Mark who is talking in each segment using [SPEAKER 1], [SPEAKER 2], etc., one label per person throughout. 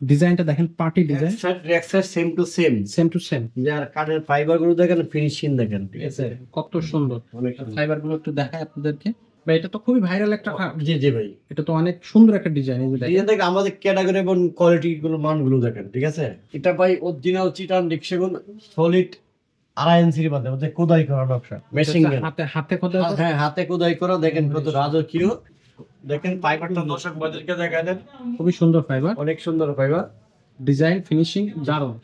[SPEAKER 1] ডিজাইনটা দেখেন, party design,
[SPEAKER 2] রেক্সার same to same
[SPEAKER 1] same to same.
[SPEAKER 2] যার কাঠের ফাইবার গুলো দেখেন, ফিনিশিং দেখেন, ঠিক আছে,
[SPEAKER 1] কত সুন্দর
[SPEAKER 2] অনেক সুন্দর।
[SPEAKER 1] ফাইবার গুলো একটু দেখায় আপনাদেরকে ভাই। এটা তো খুবই ভাইরাল একটা
[SPEAKER 2] জি জি ভাই,
[SPEAKER 1] এটা তো অনেক সুন্দর একটা ডিজাইন। এই যে দেখেন,
[SPEAKER 2] ডিজাইন দেখে আমাদের ক্যাটাগরি এবং কোয়ালিটি গুলো মানগুলো দেখেন, ঠিক আছে। এটা ভাই অরিজিনাল চিটান ডিক্সেগুন সলিড 2.5 ইঞ্চির মধ্যে খোদাই করা নকশা, মেশিং
[SPEAKER 1] এটা হাতে হাতে খোদাই করা।
[SPEAKER 2] হ্যাঁ হাতে খোদাই করা, দেখেন কত রাজকীয়। দেখেন ফাইবারটা দর্শক বাজারকে দেখা দেন,
[SPEAKER 1] খুবই সুন্দর ফাইবার,
[SPEAKER 2] অনেক সুন্দর ফাইবার,
[SPEAKER 1] ডিজাইন ফিনিশিং দারুণ।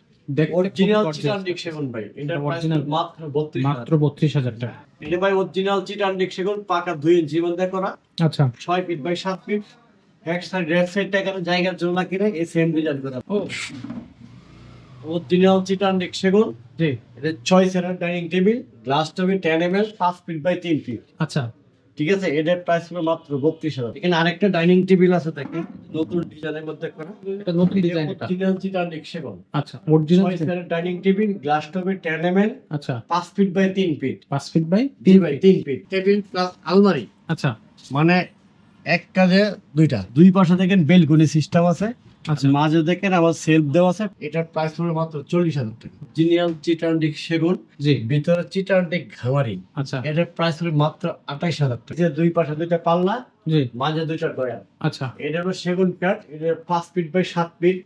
[SPEAKER 2] অরিজিনাল চিটান ডিক্সেগুন ভাই। এটা
[SPEAKER 1] Original,
[SPEAKER 2] মাত্র 32
[SPEAKER 1] মাত্র 32,000 টাকা।
[SPEAKER 2] এটা ভাই অরিজিনাল চিটান ডিক্সেগুন পাকা 2 ইঞ্চির মধ্যে করা,
[SPEAKER 1] আচ্ছা,
[SPEAKER 2] 6 ফিট বাই 7 ফিট। এক সাইড রেড সাইড টাকার জায়গার জন্য কিনে এই সেম ডিজাইন করা।
[SPEAKER 1] ও
[SPEAKER 2] অরিজিনাল চিটান ডিক্সেগুন।
[SPEAKER 1] জি,
[SPEAKER 2] এটা 6 seater dining table, glass table 10 ml, 5 feet by 3 feet,
[SPEAKER 1] আচ্ছা,
[SPEAKER 2] ঠিক আছে। এটার প্রাইস হলো মাত্র 32,000। এখানে আরেকটা ডাইনিং টেবিল আছে দেখেন, নতুন ডিজাইনের মধ্যে করা,
[SPEAKER 1] এটা নতুন ডিজাইন। এটা
[SPEAKER 2] অরিজিনাল চিটান ডিক্সেগুন,
[SPEAKER 1] আচ্ছা, original
[SPEAKER 2] 6 seater dining table, glass table 10 ml,
[SPEAKER 1] আচ্ছা,
[SPEAKER 2] 5 feet by 3 feet,
[SPEAKER 1] 5 feet by
[SPEAKER 2] 3 by 3 feet, table plus আলমারি,
[SPEAKER 1] আচ্ছা,
[SPEAKER 2] মানে এক কাজে দুইটা। দুই পাশে দেখেন বেলকনি সিস্টেম আছে,
[SPEAKER 1] আচ্ছা,
[SPEAKER 2] মাঝে দেখেন আবার সেলফ দেওয়া আছে। এটার প্রাইস হলো মাত্র 40,000 টাকা। অরিজিনাল চিটানডিক সেগুন,
[SPEAKER 1] জি,
[SPEAKER 2] ভিতরে চিটানডিক ঘামারি,
[SPEAKER 1] আচ্ছা,
[SPEAKER 2] এটার প্রাইস হলো মাত্র 28,000 টাকা। যে দুই পাশে দুইটা পাল্লা,
[SPEAKER 1] জি,
[SPEAKER 2] মাঝে দুইটা গয়া,
[SPEAKER 1] আচ্ছা,
[SPEAKER 2] এটা হলো সেগুন কাঠ, এটা 5 ফিট বাই 7 ফিট,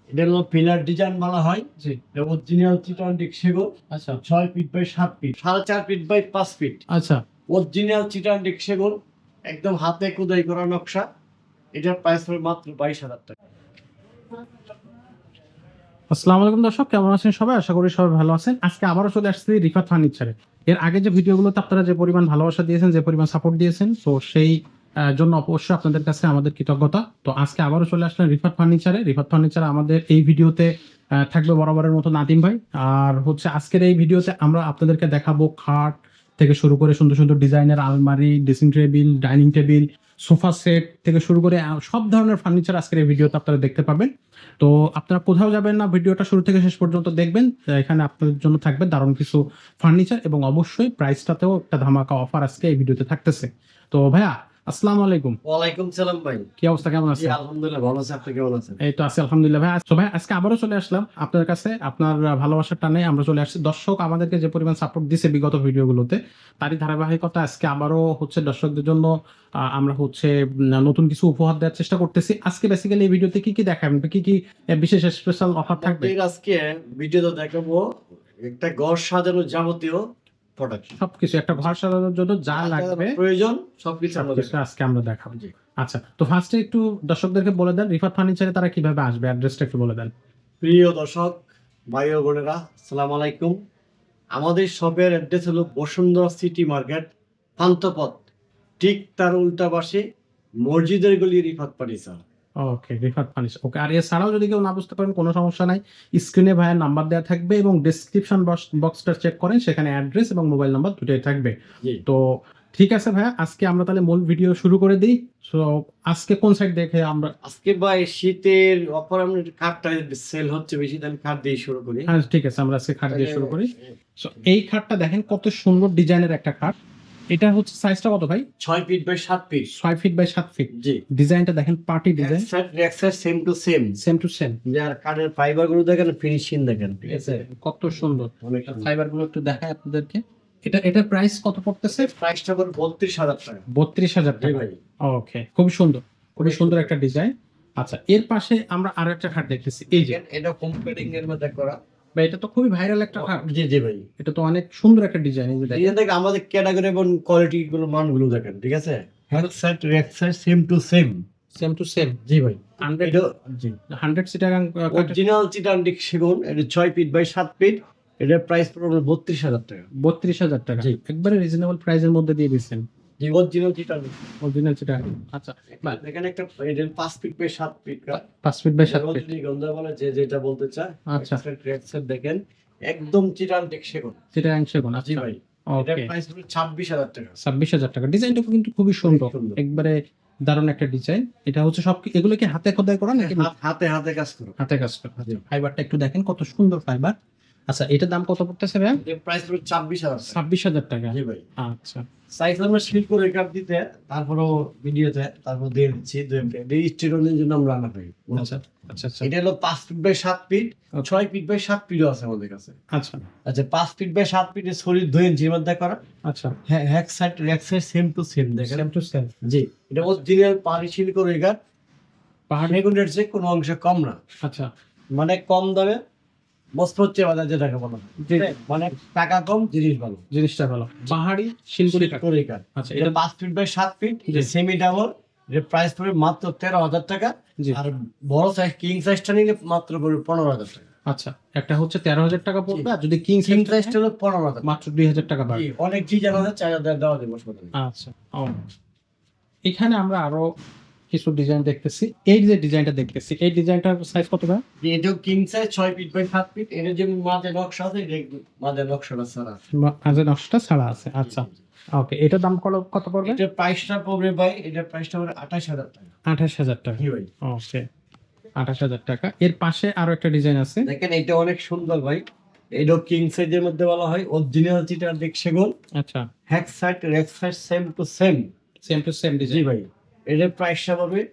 [SPEAKER 2] এটা হলো পিলার ডিজাইন বলা হয়।
[SPEAKER 1] জি,
[SPEAKER 2] এটা অরিজিনাল চিটানডিক সেগুন,
[SPEAKER 1] আচ্ছা,
[SPEAKER 2] 6 feet by 7 feet, 4.5 feet by 5 feet,
[SPEAKER 1] আচ্ছা।
[SPEAKER 2] অরিজিনাল চিটানডিক সেগুন, একদম হাতে খোদাই করা নকশা। এটার প্রাইস হলো মাত্র 22,000 টাকা।
[SPEAKER 1] আসসালামু আলাইকুম দর্শক, কেমন আছেন সবাই? আশা করি সবাই ভালো আছেন। আজকে আবারও চলে আসছি রিফাত ফার্নিচারে। এর আগে যে ভিডিওগুলোতে আপনারা যে পরিমাণ ভালোবাসা দিয়েছেন, যে পরিমাণ সাপোর্ট দিয়েছেন, তো সেই জন্য অবশ্যই আপনাদের কাছে আমাদের কৃতজ্ঞতা। তো আজকে আবারও চলে আসলেন রিফাত ফার্নিচারে। রিফাত ফার্নিচারে আমাদের এই ভিডিওতে থাকবে বরাবরের মতো নাদিম ভাই। আর হচ্ছে আজকের এই ভিডিওতে আমরা আপনাদেরকে দেখাবো খাট থেকে শুরু করে সুন্দর সুন্দর ডিজাইনের আলমারি, dressing table, dining table, sofa set থেকে শুরু করে সব ধরনের ফার্নিচার আজকের এই ভিডিওতে আপনারা দেখতে পাবেন। তো আপনারা কোথাও যাবেন না, ভিডিওটা শুরু থেকে শেষ পর্যন্ত দেখবেন। এখানে আপনাদের জন্য থাকবে দারুণ কিছু ফার্নিচার এবং অবশ্যই প্রাইসটাতেও একটা ধামাকা অফার আজকে এই ভিডিওতে থাকতেছে। তো ভাইয়া, আসসালামু আলাইকুম।
[SPEAKER 2] ওয়ালাইকুম সালাম ভাই।
[SPEAKER 1] কি অবস্থা, কেমন
[SPEAKER 2] জি
[SPEAKER 1] আছেন?
[SPEAKER 2] আলহামদুলিল্লাহ ভালো আছি, আপনি কেমন আছেন?
[SPEAKER 1] এই তো আছি আলহামদুলিল্লাহ ভাই। তো ভাই আজকে আবারও চলে আসলাম আপনার কাছে, আপনার ভালোবাসার টানে আমরা চলে আসছি। দর্শক আমাদেরকে যে পরিমাণ সাপোর্ট দিছে বিগত ভিডিওগুলোতে, তারই ধারাবাহিকতা আজকে আবারও হচ্ছে দর্শকদের জন্য আমরা হচ্ছে নতুন কিছু উপহার দেওয়ার চেষ্টা করতেছি। আজকে বেসিক্যালি এই ভিডিওতে কি কি দেখাবেন, কি কি বিশেষ স্পেশাল অফার থাকবে?
[SPEAKER 2] আপনাদের আজকে ভিডিওতে দেখাবো একটা ঘর সাজানোর যাবতীয় প্রোডাক্ট,
[SPEAKER 1] সবকিছু একটা ঘর সাজানোর জন্য যা লাগবে
[SPEAKER 2] প্রয়োজন সবকিছু আমাদের
[SPEAKER 1] সবকিছু আজকে আমরা দেখাবো।
[SPEAKER 2] জি।
[SPEAKER 1] আচ্ছা, তো ফার্স্টে একটু দর্শকদেরকে বলে দেন রিফাত ফার্নিচারে তারা কিভাবে আসবে, অ্যাড্রেসটা একটু বলে দেন।
[SPEAKER 2] প্রিয় দর্শক ভাই ও বোনেরা, আসসালামু আলাইকুম। আমাদের শপের অ্যাড্রেস হলো বসুন্ধরা সিটি মার্কেট, পান্থপথ, ঠিক তার উল্টা পাশে মসজিদের গলি, রিফাত ফার্নিচার।
[SPEAKER 1] ওকে, রিফাত ফার্নিচার। ওকে, আর এছাড়াও যদি কেউ না বুঝতে পারেন কোনো সমস্যা নাই, স্ক্রিনে ভাইয়ের নাম্বার দেওয়া থাকবে এবং ডেসক্রিপশন বক্সটা চেক করেন, সেখানে অ্যাড্রেস এবং মোবাইল নাম্বার দুটোই থাকবে।
[SPEAKER 2] জি।
[SPEAKER 1] তো ঠিক আছে ভাইয়া, আজকে আমরা তাহলে মূল ভিডিও শুরু করে দিই। সো আজকে কোন সাইড দেখে আমরা?
[SPEAKER 2] আজকে ভাই শীতের অফার আমরা খাটটা সেল হচ্ছে বেশি, তাহলে খাট দিয়ে শুরু করি।
[SPEAKER 1] হ্যাঁ ঠিক আছে, আমরা আজকে খাট দিয়ে শুরু করি। সো এই খাটটা দেখেন কত সুন্দর ডিজাইনের একটা খাট। এটা হচ্ছে সাইজটা কত ভাই?
[SPEAKER 2] 6 feet by 7 feet.
[SPEAKER 1] 6 feet by 7 feet.
[SPEAKER 2] জি।
[SPEAKER 1] ডিজাইনটা দেখেন, পার্টি ডিজাইন,
[SPEAKER 2] রেক্সার same to same
[SPEAKER 1] same to same.
[SPEAKER 2] যার কাঠের ফাইবার গুলো দেখেন, ফিনিশিং দেখেন, ঠিক আছে,
[SPEAKER 1] কত সুন্দর
[SPEAKER 2] অনেক সুন্দর।
[SPEAKER 1] ফাইবার গুলো একটু দেখায় আপনাদেরকে। এটার প্রাইস কত পড়তেছে?
[SPEAKER 2] প্রাইসটা পড়ে 32,000 টাকা।
[SPEAKER 1] 32,000
[SPEAKER 2] জি
[SPEAKER 1] টাকা।
[SPEAKER 2] ভাই।
[SPEAKER 1] ওকে, খুবই সুন্দর, খুবই সুন্দর একটা ডিজাইন। আচ্ছা, এর পাশে আমরা আরো একটা খাট দেখতেছি, এই যে
[SPEAKER 2] এটা কম্পিউটিং এর মধ্যে করা।
[SPEAKER 1] বা এটা তো খুবই ভাইরাল একটা খাট।
[SPEAKER 2] জি জি ভাই,
[SPEAKER 1] এটা তো অনেক সুন্দর একটা ডিজাইন। এই যে দেখেন,
[SPEAKER 2] ডিজাইন দেখে আমাদের ক্যাটাগরি এবং কোয়ালিটি গুলো মানগুলো দেখেন, ঠিক আছে। হেডসেট রেক্সার same to same.
[SPEAKER 1] Same to same.
[SPEAKER 2] জি ভাই।
[SPEAKER 1] 100
[SPEAKER 2] এটা জি
[SPEAKER 1] 100 সিটাগাং কাঠের।
[SPEAKER 2] অরিজিনাল চিটানডিক সেগুন, এটা 6 ফিট বাই 7 ফিট, এটার প্রাইস পড়বে 32,000 টাকা।
[SPEAKER 1] 32,000 টাকা।
[SPEAKER 2] জি।
[SPEAKER 1] একবারে রিজনেবল প্রাইসের মধ্যে দিয়ে দিচ্ছেন।
[SPEAKER 2] জি অরিজিনাল চিটানডিক।
[SPEAKER 1] অরিজিনাল সিটাগাং। আচ্ছা, বাহ,
[SPEAKER 2] এখানে একটা এটা 5 feet by 7 feet.
[SPEAKER 1] 5 feet by 7 feet.
[SPEAKER 2] গন্ধা বলে যে যেটা বলতে চায়।
[SPEAKER 1] আচ্ছা,
[SPEAKER 2] রেক্সার দেখেন একদম চিটানডিক সেগুন।
[SPEAKER 1] সিটাগাং সেগুন।
[SPEAKER 2] জি
[SPEAKER 1] আচ্ছা
[SPEAKER 2] ভাই। এটার
[SPEAKER 1] ওকে,
[SPEAKER 2] প্রাইস হলো 26,000 টাকা।
[SPEAKER 1] 26,000 টাকা। ডিজাইনটা কিন্তু খুবই সুন্দর,
[SPEAKER 2] সুন্দর।
[SPEAKER 1] একবারে দারুণ একটা ডিজাইন। এটা হচ্ছে সব এগুলো কি হাতে খোদাই করা নাকি
[SPEAKER 2] হাতে হাতে কাজ করো।
[SPEAKER 1] হাতে কাজ করা? ফাইবারটা একটু দেখেন কত সুন্দর ফাইবার। আচ্ছা, এটার দাম কত পড়তেছে ভাই?
[SPEAKER 2] এর প্রাইস পড়বে 26,000 টাকা।
[SPEAKER 1] 26,000 টাকা।
[SPEAKER 2] জি ভাই।
[SPEAKER 1] আচ্ছা
[SPEAKER 2] সাইজ আমরা শিল করে কাট দিতে, তারপরও ভিডিওতে তারপর দিয়ে দিচ্ছি 2 মিনিট। রেজিস্ট্রেশনের জন্য আমরা আনা হয়।
[SPEAKER 1] আচ্ছা আচ্ছা আচ্ছা
[SPEAKER 2] এটা হলো 5 feet by 7 feet, 6 feet by 7 ফিটও আছে আমাদের কাছে।
[SPEAKER 1] আচ্ছা
[SPEAKER 2] আচ্ছা, 5 ফিট বাই 7 ফিটে সলিড 2 ইঞ্চির মধ্যে করা।
[SPEAKER 1] আচ্ছা।
[SPEAKER 2] হ্যাঁ, এক সাইড সেম টু সেম দেখেন।
[SPEAKER 1] Same to same.
[SPEAKER 2] জি, এটা অরিজিনাল পাহাড়ি শিল করে কাট।
[SPEAKER 1] পাহাড়ি।
[SPEAKER 2] সেগুনের চেয়ে কোনো অংশ কম না,
[SPEAKER 1] আচ্ছা
[SPEAKER 2] মানে কম দামে মস্ত হচ্ছে বাজার যেটাকে বলা হয়।
[SPEAKER 1] জি।
[SPEAKER 2] মানে টাকা কম জিনিস ভালো।
[SPEAKER 1] জিনিসটা ভালো, পাহাড়ি শিলগুড়ি কাঠ।
[SPEAKER 2] করে কাট।
[SPEAKER 1] আচ্ছা,
[SPEAKER 2] এটা
[SPEAKER 1] এটা
[SPEAKER 2] 5 ফিট বাই 7 ফিট,
[SPEAKER 1] জি।
[SPEAKER 2] Semi double. এর প্রাইস পড়বে মাত্র 13,000 টাকা।
[SPEAKER 1] জি।
[SPEAKER 2] আর বড় সাইজ কিং সাইজটা নিলে মাত্র পড়বে 15,000 টাকা।
[SPEAKER 1] আচ্ছা, একটা হচ্ছে 13,000 টাকা পড়বে, আর যদি কিং
[SPEAKER 2] কিং
[SPEAKER 1] সাইজ
[SPEAKER 2] সাইজটা হলো 15,000
[SPEAKER 1] মাত্র 2,000 টাকা বাড়বে।
[SPEAKER 2] জি, অনেক ডিজাইন আছে, 4,000 দেওয়া যাবে অসুবিধা নেই।
[SPEAKER 1] আচ্ছা ও, এখানে আমরা আরো কিছু ডিজাইন দেখতেছি। এই যে ডিজাইনটা দেখতেছি, এই ডিজাইনটার সাইজ কত ভাই?
[SPEAKER 2] এটাও king size 6 feet by 7 feet. এটা যে মাঝে নকশা আছে, এটা মাঝে নকশাটা ছাড়া।
[SPEAKER 1] মাঝে নকশাটা ছাড়া আছে। আচ্ছা ওকে, এটার দাম কত পড়বে?
[SPEAKER 2] এটা প্রাইসটা পড়বে ভাই, এটা প্রাইসটা পড়বে 28,000 টাকা।
[SPEAKER 1] 28,000 টাকা।
[SPEAKER 2] জি ভাই।
[SPEAKER 1] ওকে, 28,000 টাকা। এর পাশে আরো একটা ডিজাইন আছে।
[SPEAKER 2] দেখেন এটা অনেক সুন্দর ভাই। এটাও কিং সাইজের মধ্যে বলা হয়, অরিজিনাল চিটার দিক সেগুন।
[SPEAKER 1] আচ্ছা,
[SPEAKER 2] হ্যাক সাইড রেক side same to same.
[SPEAKER 1] Same to same
[SPEAKER 2] G
[SPEAKER 1] design.
[SPEAKER 2] ভাই, এটার প্রাইসটা পড়বে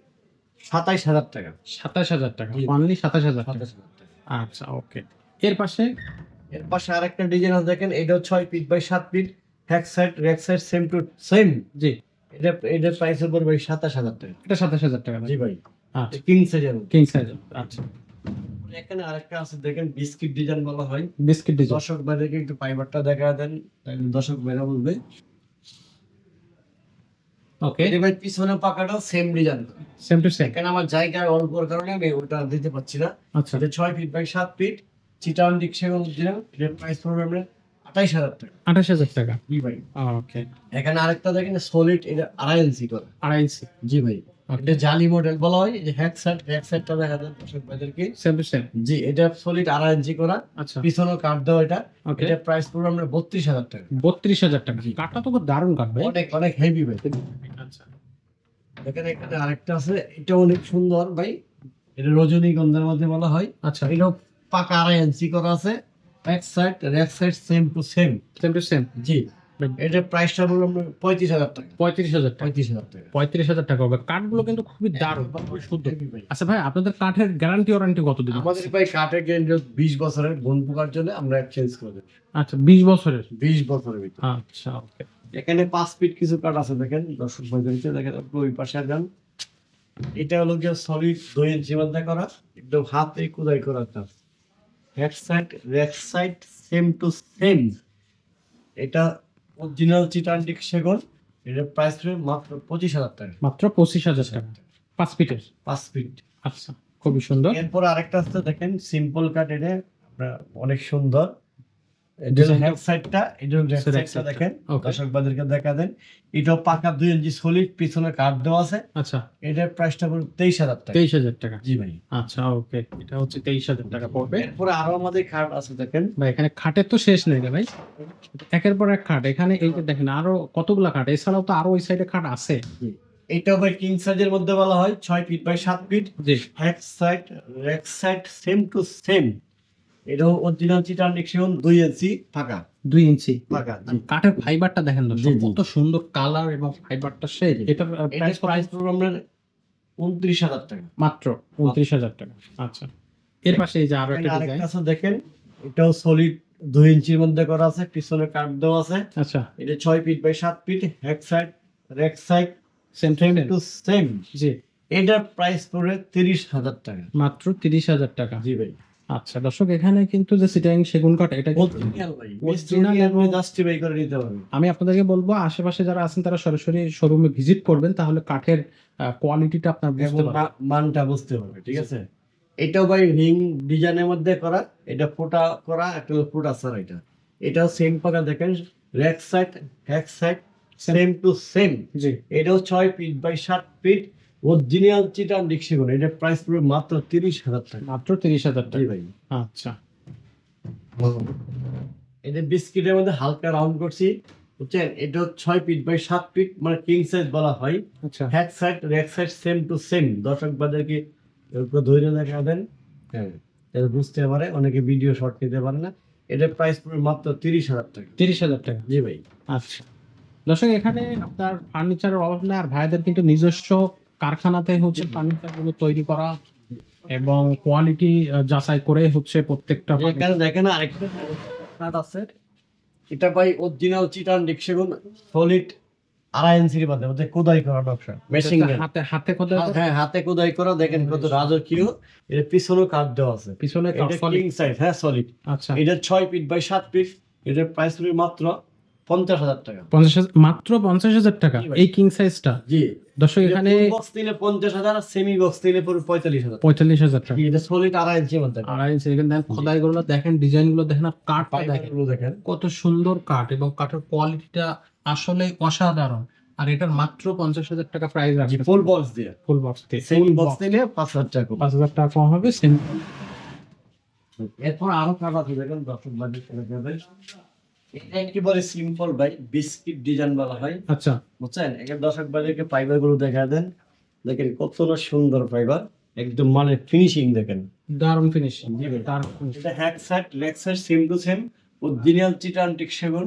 [SPEAKER 2] 27,000 টাকা।
[SPEAKER 1] 27,000 টাকা,
[SPEAKER 2] জি।
[SPEAKER 1] অনলি 27,000 টাকা।
[SPEAKER 2] 27,000 টাকা।
[SPEAKER 1] আচ্ছা ওকে। এর পাশে
[SPEAKER 2] এর পাশে আরেকটা ডিজাইন আছে, দেখেন এটাও 6 ফিট বাই 7 ফিট, হ্যাক সাইড রেক সাইড সেম টু সেম।
[SPEAKER 1] জি,
[SPEAKER 2] এটার প্রাইস পড়বে 27,000 টাকা।
[SPEAKER 1] এটা 27,000 টাকা।
[SPEAKER 2] জি ভাই,
[SPEAKER 1] আচ্ছা,
[SPEAKER 2] কিং সাইজের মধ্যে।
[SPEAKER 1] King size. আচ্ছা,
[SPEAKER 2] এখানে আরেকটা আছে, দেখেন বিস্কিট ডিজাইন বলা হয়।
[SPEAKER 1] Biscuit design.
[SPEAKER 2] দর্শক ভাইদেরকে একটু ফাইবারটা দেখা দেন, তাহলে দর্শক ভাইরা বুঝবে।
[SPEAKER 1] ওকে,
[SPEAKER 2] এটা ভাই পিছনে পাকাটাও same design.
[SPEAKER 1] Same to same.
[SPEAKER 2] এখানে আমার জায়গা অল্পর কারণে আমি ওটা দিতে পারছি না।
[SPEAKER 1] আচ্ছা,
[SPEAKER 2] এটা 6 ফিট বাই 7 ফিট, চিটান দিক সেগুন দিলাম। এটার প্রাইস পড়বে আমরা 28,000 টাকা।
[SPEAKER 1] 28,000 টাকা।
[SPEAKER 2] জি ভাই।
[SPEAKER 1] ওকে,
[SPEAKER 2] এখানে আরেকটা দেখেন সলিড, এটা 2.5 ইঞ্চি করে।
[SPEAKER 1] 2.5 ইঞ্চি।
[SPEAKER 2] জি ভাই,
[SPEAKER 1] Okay.
[SPEAKER 2] এটা জালি মডেল বলা হয়। এই যে হ্যাক সাইডটা দেখা দেন দর্শক ভাইদেরকে।
[SPEAKER 1] Same to same.
[SPEAKER 2] জি, এটা সলিড 2.5 ইঞ্চি করা,
[SPEAKER 1] আচ্ছা
[SPEAKER 2] পিছনে কাট দেওয়া। এটা
[SPEAKER 1] ওকে,
[SPEAKER 2] এটা প্রাইস পড়বে আমরা 32,000 টাকা।
[SPEAKER 1] 32,000 টাকা।
[SPEAKER 2] জি।
[SPEAKER 1] কাঠটা তো খুব দারুণ কাঠ ভাই।
[SPEAKER 2] অনেক অনেক হেভি ভাই।
[SPEAKER 1] আচ্ছা,
[SPEAKER 2] এখানে এখানে আরেকটা আছে, এটা অনেক সুন্দর ভাই। এটা রজনীগন্ধার মধ্যে বলা হয়।
[SPEAKER 1] আচ্ছা,
[SPEAKER 2] এটাও পাকা 2.5 ইঞ্চি করা আছে, ব্যাক সাইড রেক side same to same.
[SPEAKER 1] Same to same.
[SPEAKER 2] জি, এটার প্রাইসটা বলবো আমরা 35,000 টাকা।
[SPEAKER 1] 35,000 টাকা।
[SPEAKER 2] 35,000 টাকা।
[SPEAKER 1] 35,000 টাকা হবে। কাঠগুলো কিন্তু খুবই দারুণ, খুবই শুদ্ধ।
[SPEAKER 2] Heavy ভাই।
[SPEAKER 1] আচ্ছা ভাই, আপনাদের কাঠের গ্যারান্টি ওয়ারেন্টি কতদিন?
[SPEAKER 2] আমাদের ভাই কাঠের গ্যারান্টি 20 বছরের, গুণ পোকার জন্য আমরা এক্সচেঞ্জ করে দেব।
[SPEAKER 1] আচ্ছা, 20 বছরের।
[SPEAKER 2] 20 বছরের ভিতরে।
[SPEAKER 1] আচ্ছা ওকে,
[SPEAKER 2] এখানে 5 ফিট কিছু কাঠ আছে, দেখেন দর্শক ভাইদেরকে দেখেন। আপনি ওই পাশে যান, এটা হলো গিয়ে সলিড 2 ইঞ্চি মধ্যে করা, একদম হাতে খোদাই করা কাজ। হেড সাইড রেক সাইড সেম টু সেম। এটা অরিজিনাল চিটান্ডিক সেগুন। এটার প্রাইস হবে মাত্র 25,000 টাকা।
[SPEAKER 1] মাত্র 25,000 টাকা, 5 ফিটের।
[SPEAKER 2] 5 ফিট।
[SPEAKER 1] আচ্ছা, খুবই সুন্দর।
[SPEAKER 2] এরপর আরেকটা আছে, দেখেন সিম্পল কাট। এটা আপনার অনেক সুন্দর। এটা
[SPEAKER 1] Design টা-
[SPEAKER 2] হেড সাইডটা, এটা রেক
[SPEAKER 1] Back
[SPEAKER 2] সাইডটা
[SPEAKER 1] side টা।
[SPEAKER 2] দেখেন
[SPEAKER 1] Okay.
[SPEAKER 2] দর্শক ভাইদেরকে দেখা দেন। এটাও পাকা 2 ইঞ্চি সলিড, পিছনে কাট দেওয়া আছে।
[SPEAKER 1] আচ্ছা,
[SPEAKER 2] এটার প্রাইসটা পড়বে 23,000 টাকা।
[SPEAKER 1] 23,000 টাকা।
[SPEAKER 2] জি ভাই।
[SPEAKER 1] আচ্ছা ওকে, এটা হচ্ছে 23,000 টাকা পড়বে।
[SPEAKER 2] এরপরে আরো আমাদের খাট আছে, দেখেন।
[SPEAKER 1] ভাই এখানে খাটের তো শেষ নেই রে ভাই, একের পর এক খাট। এখানে এই যে দেখেন আরো কতগুলা খাট, এছাড়াও তো আরো ওই সাইডে খাট আছে।
[SPEAKER 2] এটা ভাই কিং সাইজের মধ্যে বলা হয়, 6 ফিট বাই 7 ফিট,
[SPEAKER 1] জি,
[SPEAKER 2] হেড সাইড রেক সাইড সেম টু সেম। এটাও অরিজিনাল চিটান্ডিক সেগুন 2 ইঞ্চি ফাঁকা।
[SPEAKER 1] 2 ইঞ্চি।
[SPEAKER 2] ফাঁকা, জি।
[SPEAKER 1] কাঠের ফাইবারটা দেখেন দর্শক,
[SPEAKER 2] জি, জি।
[SPEAKER 1] কত সুন্দর কালার এবং ফাইবারটা সেই। এটার
[SPEAKER 2] এটার
[SPEAKER 1] প্রাইস
[SPEAKER 2] প্রাইস পড়বে আমরা 29,000 টাকা।
[SPEAKER 1] মাত্র 29,000 টাকা। আচ্ছা, এর পাশে এই যে আরো
[SPEAKER 2] এখানে
[SPEAKER 1] একটা
[SPEAKER 2] আরেকটা
[SPEAKER 1] ডিজাইন।
[SPEAKER 2] আছে, দেখেন এটাও সলিড 2 ইঞ্চির মধ্যে করা আছে, পিছনে কাট দেওয়া আছে।
[SPEAKER 1] আচ্ছা,
[SPEAKER 2] এটা 6 feet by 7 feet, head side রেক side
[SPEAKER 1] same
[SPEAKER 2] same to same.
[SPEAKER 1] জি,
[SPEAKER 2] এটার প্রাইস পড়বে 30,000 টাকা।
[SPEAKER 1] মাত্র 30,000 টাকা।
[SPEAKER 2] জি ভাই।
[SPEAKER 1] আচ্ছা দর্শক, এখানে কিন্তু যে সিটাং সেগুন কাঠ, এটা কিন্তু
[SPEAKER 2] অরিজিনাল ভাই,
[SPEAKER 1] Original
[SPEAKER 2] মিস্ত্রি আপনি
[SPEAKER 1] এবং-
[SPEAKER 2] জাস্টিফাই করে নিতে পারবেন।
[SPEAKER 1] আমি আপনাদেরকে বলবো আশেপাশে যারা আছেন তারা সরাসরি শোরুমে ভিজিট করবেন, তাহলে কাঠের কোয়ালিটিটা আপনার বুঝতে
[SPEAKER 2] এবং
[SPEAKER 1] পারবেন।
[SPEAKER 2] মানটা বুঝতে পারবে, ঠিক আছে। এটাও ভাই রিং ডিজাইনের মধ্যে করা, এটা ফোটা করা, একটা ফোটা ছাড়া। এটাও সেম পাকা, দেখেন রেক সাইড হ্যাক সাইড সেম টু সেম।
[SPEAKER 1] জি,
[SPEAKER 2] এটাও 6 ফিট বাই 7 ফিট, অরিজিনাল চিটান ডিক্সিগুন। এটার প্রাইস পড়বে মাত্র 30,000 টাকা।
[SPEAKER 1] মাত্র 30,000
[SPEAKER 2] জি
[SPEAKER 1] টাকা।
[SPEAKER 2] ভাই।
[SPEAKER 1] আচ্ছা,
[SPEAKER 2] এটা বিস্কিটের মধ্যে হালকা রাউন্ড করছি, বুঝছেন। এটা 6 ফিট বাই 7 ফিট, মানে কিং সাইজ বলা হয়।
[SPEAKER 1] আচ্ছা,
[SPEAKER 2] হ্যাক সাইড রেক সাইড সেম টু সেম। দর্শক বাজারকে একটু ধৈর্য দেখা দেন, হ্যাঁ, যাতে বুঝতে পারে। অনেকে ভিডিও শর্ট নিতে পারে না। এটার প্রাইস পড়বে মাত্র 30,000 টাকা।
[SPEAKER 1] 30,000 টাকা।
[SPEAKER 2] জি ভাই।
[SPEAKER 1] আচ্ছা দর্শক, এখানে আপনার ফার্নিচারের অভাব নেই, আর ভাইদের কিন্তু নিজস্ব কারখানাতে হচ্ছে ফার্নিচার গুলো তৈরি করা এবং কোয়ালিটি যাচাই করে হচ্ছে প্রত্যেকটা
[SPEAKER 2] এখানে দেখেন আরেকটা কাঠ আছে, এটা ভাই অরিজিনাল চিটান সেগুন, সলিড 2.5 ইঞ্চির বাদে ওদের খোদাই করা নকশা, মেশিং
[SPEAKER 1] হাতে হাতে খোদাই করা।
[SPEAKER 2] হ্যাঁ হাতে খোদাই করা। দেখেন কত রাজকীয়, এর পিছনে কাঠ দেওয়া আছে,
[SPEAKER 1] পিছনে
[SPEAKER 2] এটা কিং সাইজ, হ্যাঁ সলিড।
[SPEAKER 1] আচ্ছা,
[SPEAKER 2] এটা 6 ফিট বাই 7 ফিট, এটার প্রাইস পড়বে মাত্র 50,000 টাকা।
[SPEAKER 1] 50,000, মাত্র 50,000 টাকা
[SPEAKER 2] জি ভাই।
[SPEAKER 1] এই কিং সাইজটা।
[SPEAKER 2] জি
[SPEAKER 1] দর্শক এখানে
[SPEAKER 2] বক্স নিলে 50,000, সেমি বক্স নিলে পুরো 45,000।
[SPEAKER 1] 45,000 টাকা।
[SPEAKER 2] এটা সলিড 2.5 ইঞ্চির মধ্যে।
[SPEAKER 1] 2.5 ইঞ্চি। এখানে দেখেন খোদাই গুলো দেখেন, ডিজাইন গুলো দেখেন, আর কাঠটা দেখেন
[SPEAKER 2] পাইপগুলো দেখেন
[SPEAKER 1] কত সুন্দর কাঠ, এবং কাঠের কোয়ালিটিটা আসলে অসাধারণ। আর এটার মাত্র 50,000 টাকা প্রাইস আছে
[SPEAKER 2] ফুল বক্স দিয়ে।
[SPEAKER 1] ফুল বক্স দিয়ে।
[SPEAKER 2] সেমি বক্স নিলে 5,000 টাকা কম।
[SPEAKER 1] 5,000 টাকা কম হবে।
[SPEAKER 2] এরপর আরো কাঠ আছে দেখেন, দর্শক বাড়ি করে দেবেন। এটা একেবারে সিম্পল ভাই, বিস্কিট ডিজাইন বলা হয়,
[SPEAKER 1] আচ্ছা,
[SPEAKER 2] বুঝছেন? এখানে দর্শক বাড়িকে ফাইবার গুলো দেখা দেন, দেখেন কতটা সুন্দর ফাইবার, একদম মানে ফিনিশিং দেখেন।
[SPEAKER 1] দারুণ ফিনিশিং।
[SPEAKER 2] জি ভাই।
[SPEAKER 1] দারুণ finishing।
[SPEAKER 2] এটা হ্যাক side leg side same to same, original চিটান সেগুন,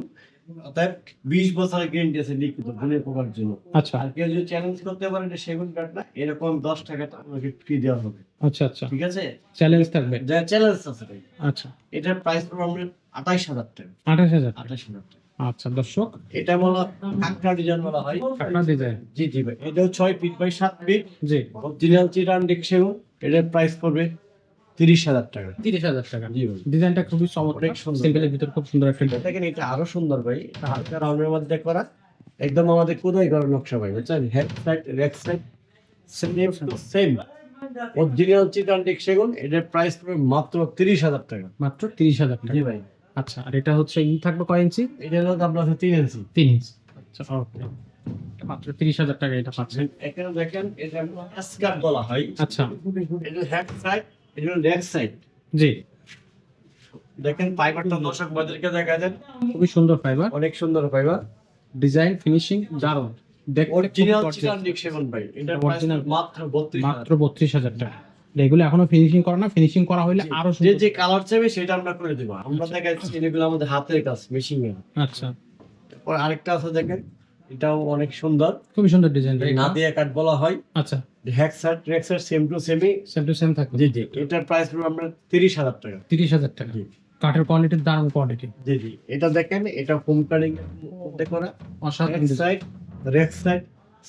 [SPEAKER 2] অর্থাৎ 20 বছরের গ্যারান্টি আছে লিখিত গুণের পোকার জন্য।
[SPEAKER 1] আচ্ছা
[SPEAKER 2] আর কেউ যদি চ্যালেঞ্জ করতে পারে এটা সেগুন কাঠ না, এরকম 10 টাকা আপনাকে ফ্রি দেওয়া হবে।
[SPEAKER 1] আচ্ছা আচ্ছা,
[SPEAKER 2] ঠিক আছে,
[SPEAKER 1] চ্যালেঞ্জ থাকবে।
[SPEAKER 2] যা চ্যালেঞ্জ আছে ভাই।
[SPEAKER 1] আচ্ছা,
[SPEAKER 2] এটার প্রাইস পড়বে আমরা 28,000 টাকা।
[SPEAKER 1] 28,000।
[SPEAKER 2] 28,000 টাকা।
[SPEAKER 1] আচ্ছা দর্শক,
[SPEAKER 2] এটা বলা কাঁকড়া ডিজাইন বলা হয়।
[SPEAKER 1] কাঠনা ডিজাইন।
[SPEAKER 2] জি জি ভাই, এটাও 6 ফিট বাই 7 ফিট,
[SPEAKER 1] জি,
[SPEAKER 2] অরিজিনাল চিটান সেগুন, এটার প্রাইস পড়বে 30,000 টাকা।
[SPEAKER 1] 30,000 টাকা।
[SPEAKER 2] জি ভাই।
[SPEAKER 1] ডিজাইনটা খুবই চমৎকার,
[SPEAKER 2] অনেক সুন্দর।
[SPEAKER 1] সিম্পলের ভিতর খুব সুন্দর একটা ডিজাইন।
[SPEAKER 2] দেখেন এটা আরো সুন্দর ভাই, এটা হালকা রাউন্ডের মধ্যে করা, একদম আমাদের কোদাই করা নকশা ভাই, বুঝছেন? হেড সাইড রেক side same to same, original চিটান সেগুন, এটার প্রাইস পড়বে মাত্র 30,000 টাকা।
[SPEAKER 1] মাত্র 30,000 টাকা।
[SPEAKER 2] জি ভাই।
[SPEAKER 1] আচ্ছা, আর এটা হচ্ছে থাকবে কয় ইঞ্চি?
[SPEAKER 2] এটা হলো আপনার 3 ইঞ্চি।
[SPEAKER 1] 3 ইঞ্চি। আচ্ছা ওকে, মাত্র 30,000 টাকা এটা পাচ্ছেন।
[SPEAKER 2] এখানে দেখেন এটা স্কার্ট বলা হয়।
[SPEAKER 1] আচ্ছা,
[SPEAKER 2] এটা হেড সাইড, এটা লেগ সাইড।
[SPEAKER 1] জি,
[SPEAKER 2] দেখেন ফাইবারটা দর্শক বাজারকে দেখা দেন,
[SPEAKER 1] খুবই সুন্দর ফাইবার,
[SPEAKER 2] অনেক সুন্দর ফাইবার,
[SPEAKER 1] ডিজাইন ফিনিশিং দারুণ। দেখতে
[SPEAKER 2] অরিজিনাল
[SPEAKER 1] খুব
[SPEAKER 2] চিটান
[SPEAKER 1] gorgeous।
[SPEAKER 2] সেগুন ভাই, এটার
[SPEAKER 1] Original।
[SPEAKER 2] প্রাইস মাত্র 32,000।
[SPEAKER 1] মাত্র 32,000 টাকা। এগুলো এখনো ফিনিশিং করা না, ফিনিশিং করা হলে আরো
[SPEAKER 2] যে
[SPEAKER 1] সুন্দর।
[SPEAKER 2] যে কালার চাইবে সেটা আমরা করে দেবো। আমরা দেখাচ্ছি এগুলো আমাদের হাতের কাজ, মেশিং এর।
[SPEAKER 1] আচ্ছা,
[SPEAKER 2] তারপর আরেকটা আছে দেখেন, এটাও অনেক সুন্দর,
[SPEAKER 1] খুবই সুন্দর ডিজাইন।
[SPEAKER 2] নাদিয়া কাঠ বলা হয়।
[SPEAKER 1] আচ্ছা,
[SPEAKER 2] হ্যাক সাইড রেক side same two semi.
[SPEAKER 1] Same to same থাকবে।
[SPEAKER 2] জি জি, এটার প্রাইস পড়বে আমরা 30,000 টাকা।
[SPEAKER 1] 30,000 টাকা।
[SPEAKER 2] জি।
[SPEAKER 1] কাঠের কোয়ালিটি দারুণ কোয়ালিটি,
[SPEAKER 2] জি জি, এটা দেখেন, এটা হোম কাটিং মধ্যে করা,
[SPEAKER 1] অসাধারণ
[SPEAKER 2] হ্যাক
[SPEAKER 1] design।
[SPEAKER 2] সাইড রেক সাইড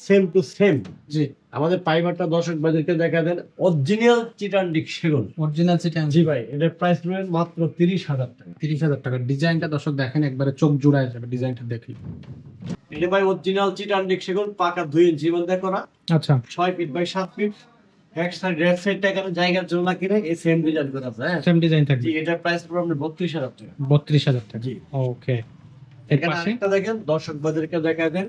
[SPEAKER 2] সেম টু সেম।
[SPEAKER 1] জি,
[SPEAKER 2] আমাদের ফাইবারটা দর্শক বাজারকে দেখা দেন, অরিজিনাল চিটান সেগুন।
[SPEAKER 1] Original city.
[SPEAKER 2] জি ভাই, এটার প্রাইস পড়বে মাত্র 30,000 টাকা।
[SPEAKER 1] 30,000 টাকা। ডিজাইনটা দর্শক দেখেন, একবারে চোখ জুড়ায় যাবে ডিজাইনটা দেখলে।
[SPEAKER 2] এটা ভাই অরিজিনাল চিটান সেগুন, পাকা 2 ইঞ্চির মধ্যে করা,
[SPEAKER 1] আচ্ছা,
[SPEAKER 2] 6 ফিট বাই 7 ফিট। এক সাইড রেক সাইডটা এখানে জায়গার জন্য না কিনে এই সেম ডিজাইন করা আছে। হ্যাঁ
[SPEAKER 1] সেম ডিজাইন থাকবে।
[SPEAKER 2] জি, এটার প্রাইস পড়বে আপনার 32,000 টাকা।
[SPEAKER 1] 32,000 টাকা।
[SPEAKER 2] জি।
[SPEAKER 1] ওকে, এর
[SPEAKER 2] এখানে
[SPEAKER 1] পাশে
[SPEAKER 2] আরেকটা দেখেন, দর্শক বাজারকে দেখা দেন,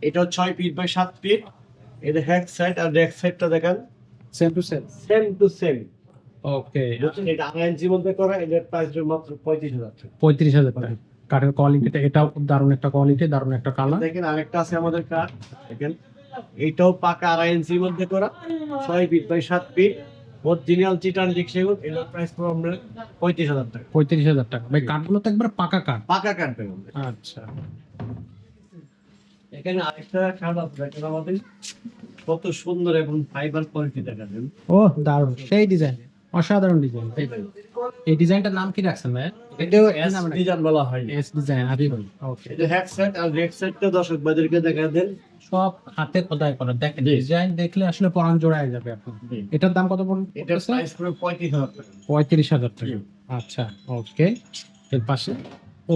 [SPEAKER 2] এটাও 6 ফিট বাই 7 ফিট, এটা হ্যাক সাইড আর রেক সাইডটা দেখেন
[SPEAKER 1] same to same.
[SPEAKER 2] Same to same.
[SPEAKER 1] Okay,
[SPEAKER 2] বুঝছেন, এটা 2.5 ইঞ্চির মধ্যে করা, এটার প্রাইস পড়বে মাত্র 35,000 টাকা।
[SPEAKER 1] 35,000 টাকা। কাঠের কোয়ালিটিটা এটাও খুব দারুণ একটা কোয়ালিটি, দারুণ একটা কালার।
[SPEAKER 2] দেখেন আরেকটা আছে আমাদের কাঠ, দেখেন এইটাও পাকা 2.5 ইঞ্চির মধ্যে করা, 6 ফিট বাই 7 ফিট, অরিজিনাল চিটান সেগুন, এটার প্রাইস পড়বে আমরা 35,000 টাকা।
[SPEAKER 1] 35,000 টাকা। ভাই কাঠগুলো তো একবার পাকা কাঠ।
[SPEAKER 2] পাকা কাঠ পাবেন।
[SPEAKER 1] আচ্ছা,
[SPEAKER 2] এখানে আরেকটা কাঠ আছে, দেখেন আমাদের কত সুন্দর এবং ফাইবার কোয়ালিটি দেখা দেন।
[SPEAKER 1] ও দারুণ, সেই ডিজাইন, অসাধারণ ডিজাইন। এই ডিজাইনটার নাম কি রাখছেন ভাই?
[SPEAKER 2] এটাও এস ডিজাইন বলা হয়।
[SPEAKER 1] S design. ওকে,
[SPEAKER 2] এটা হ্যাক সাইড আর রেক সাইডটা দর্শক বাজারকে দেখা দেন।
[SPEAKER 1] সব হাতে খোদাই করা। দেখেন ডিজাইন দেখলে আসলে পরাণ জোড়ায় যাবে এখন। এটার দাম কত
[SPEAKER 2] এটার
[SPEAKER 1] পড়ছে?
[SPEAKER 2] প্রাইস পুরো 35,000 টাকা।
[SPEAKER 1] 35,000 টাকা।
[SPEAKER 2] জি।
[SPEAKER 1] আচ্ছা ওকে, এর পাশে ও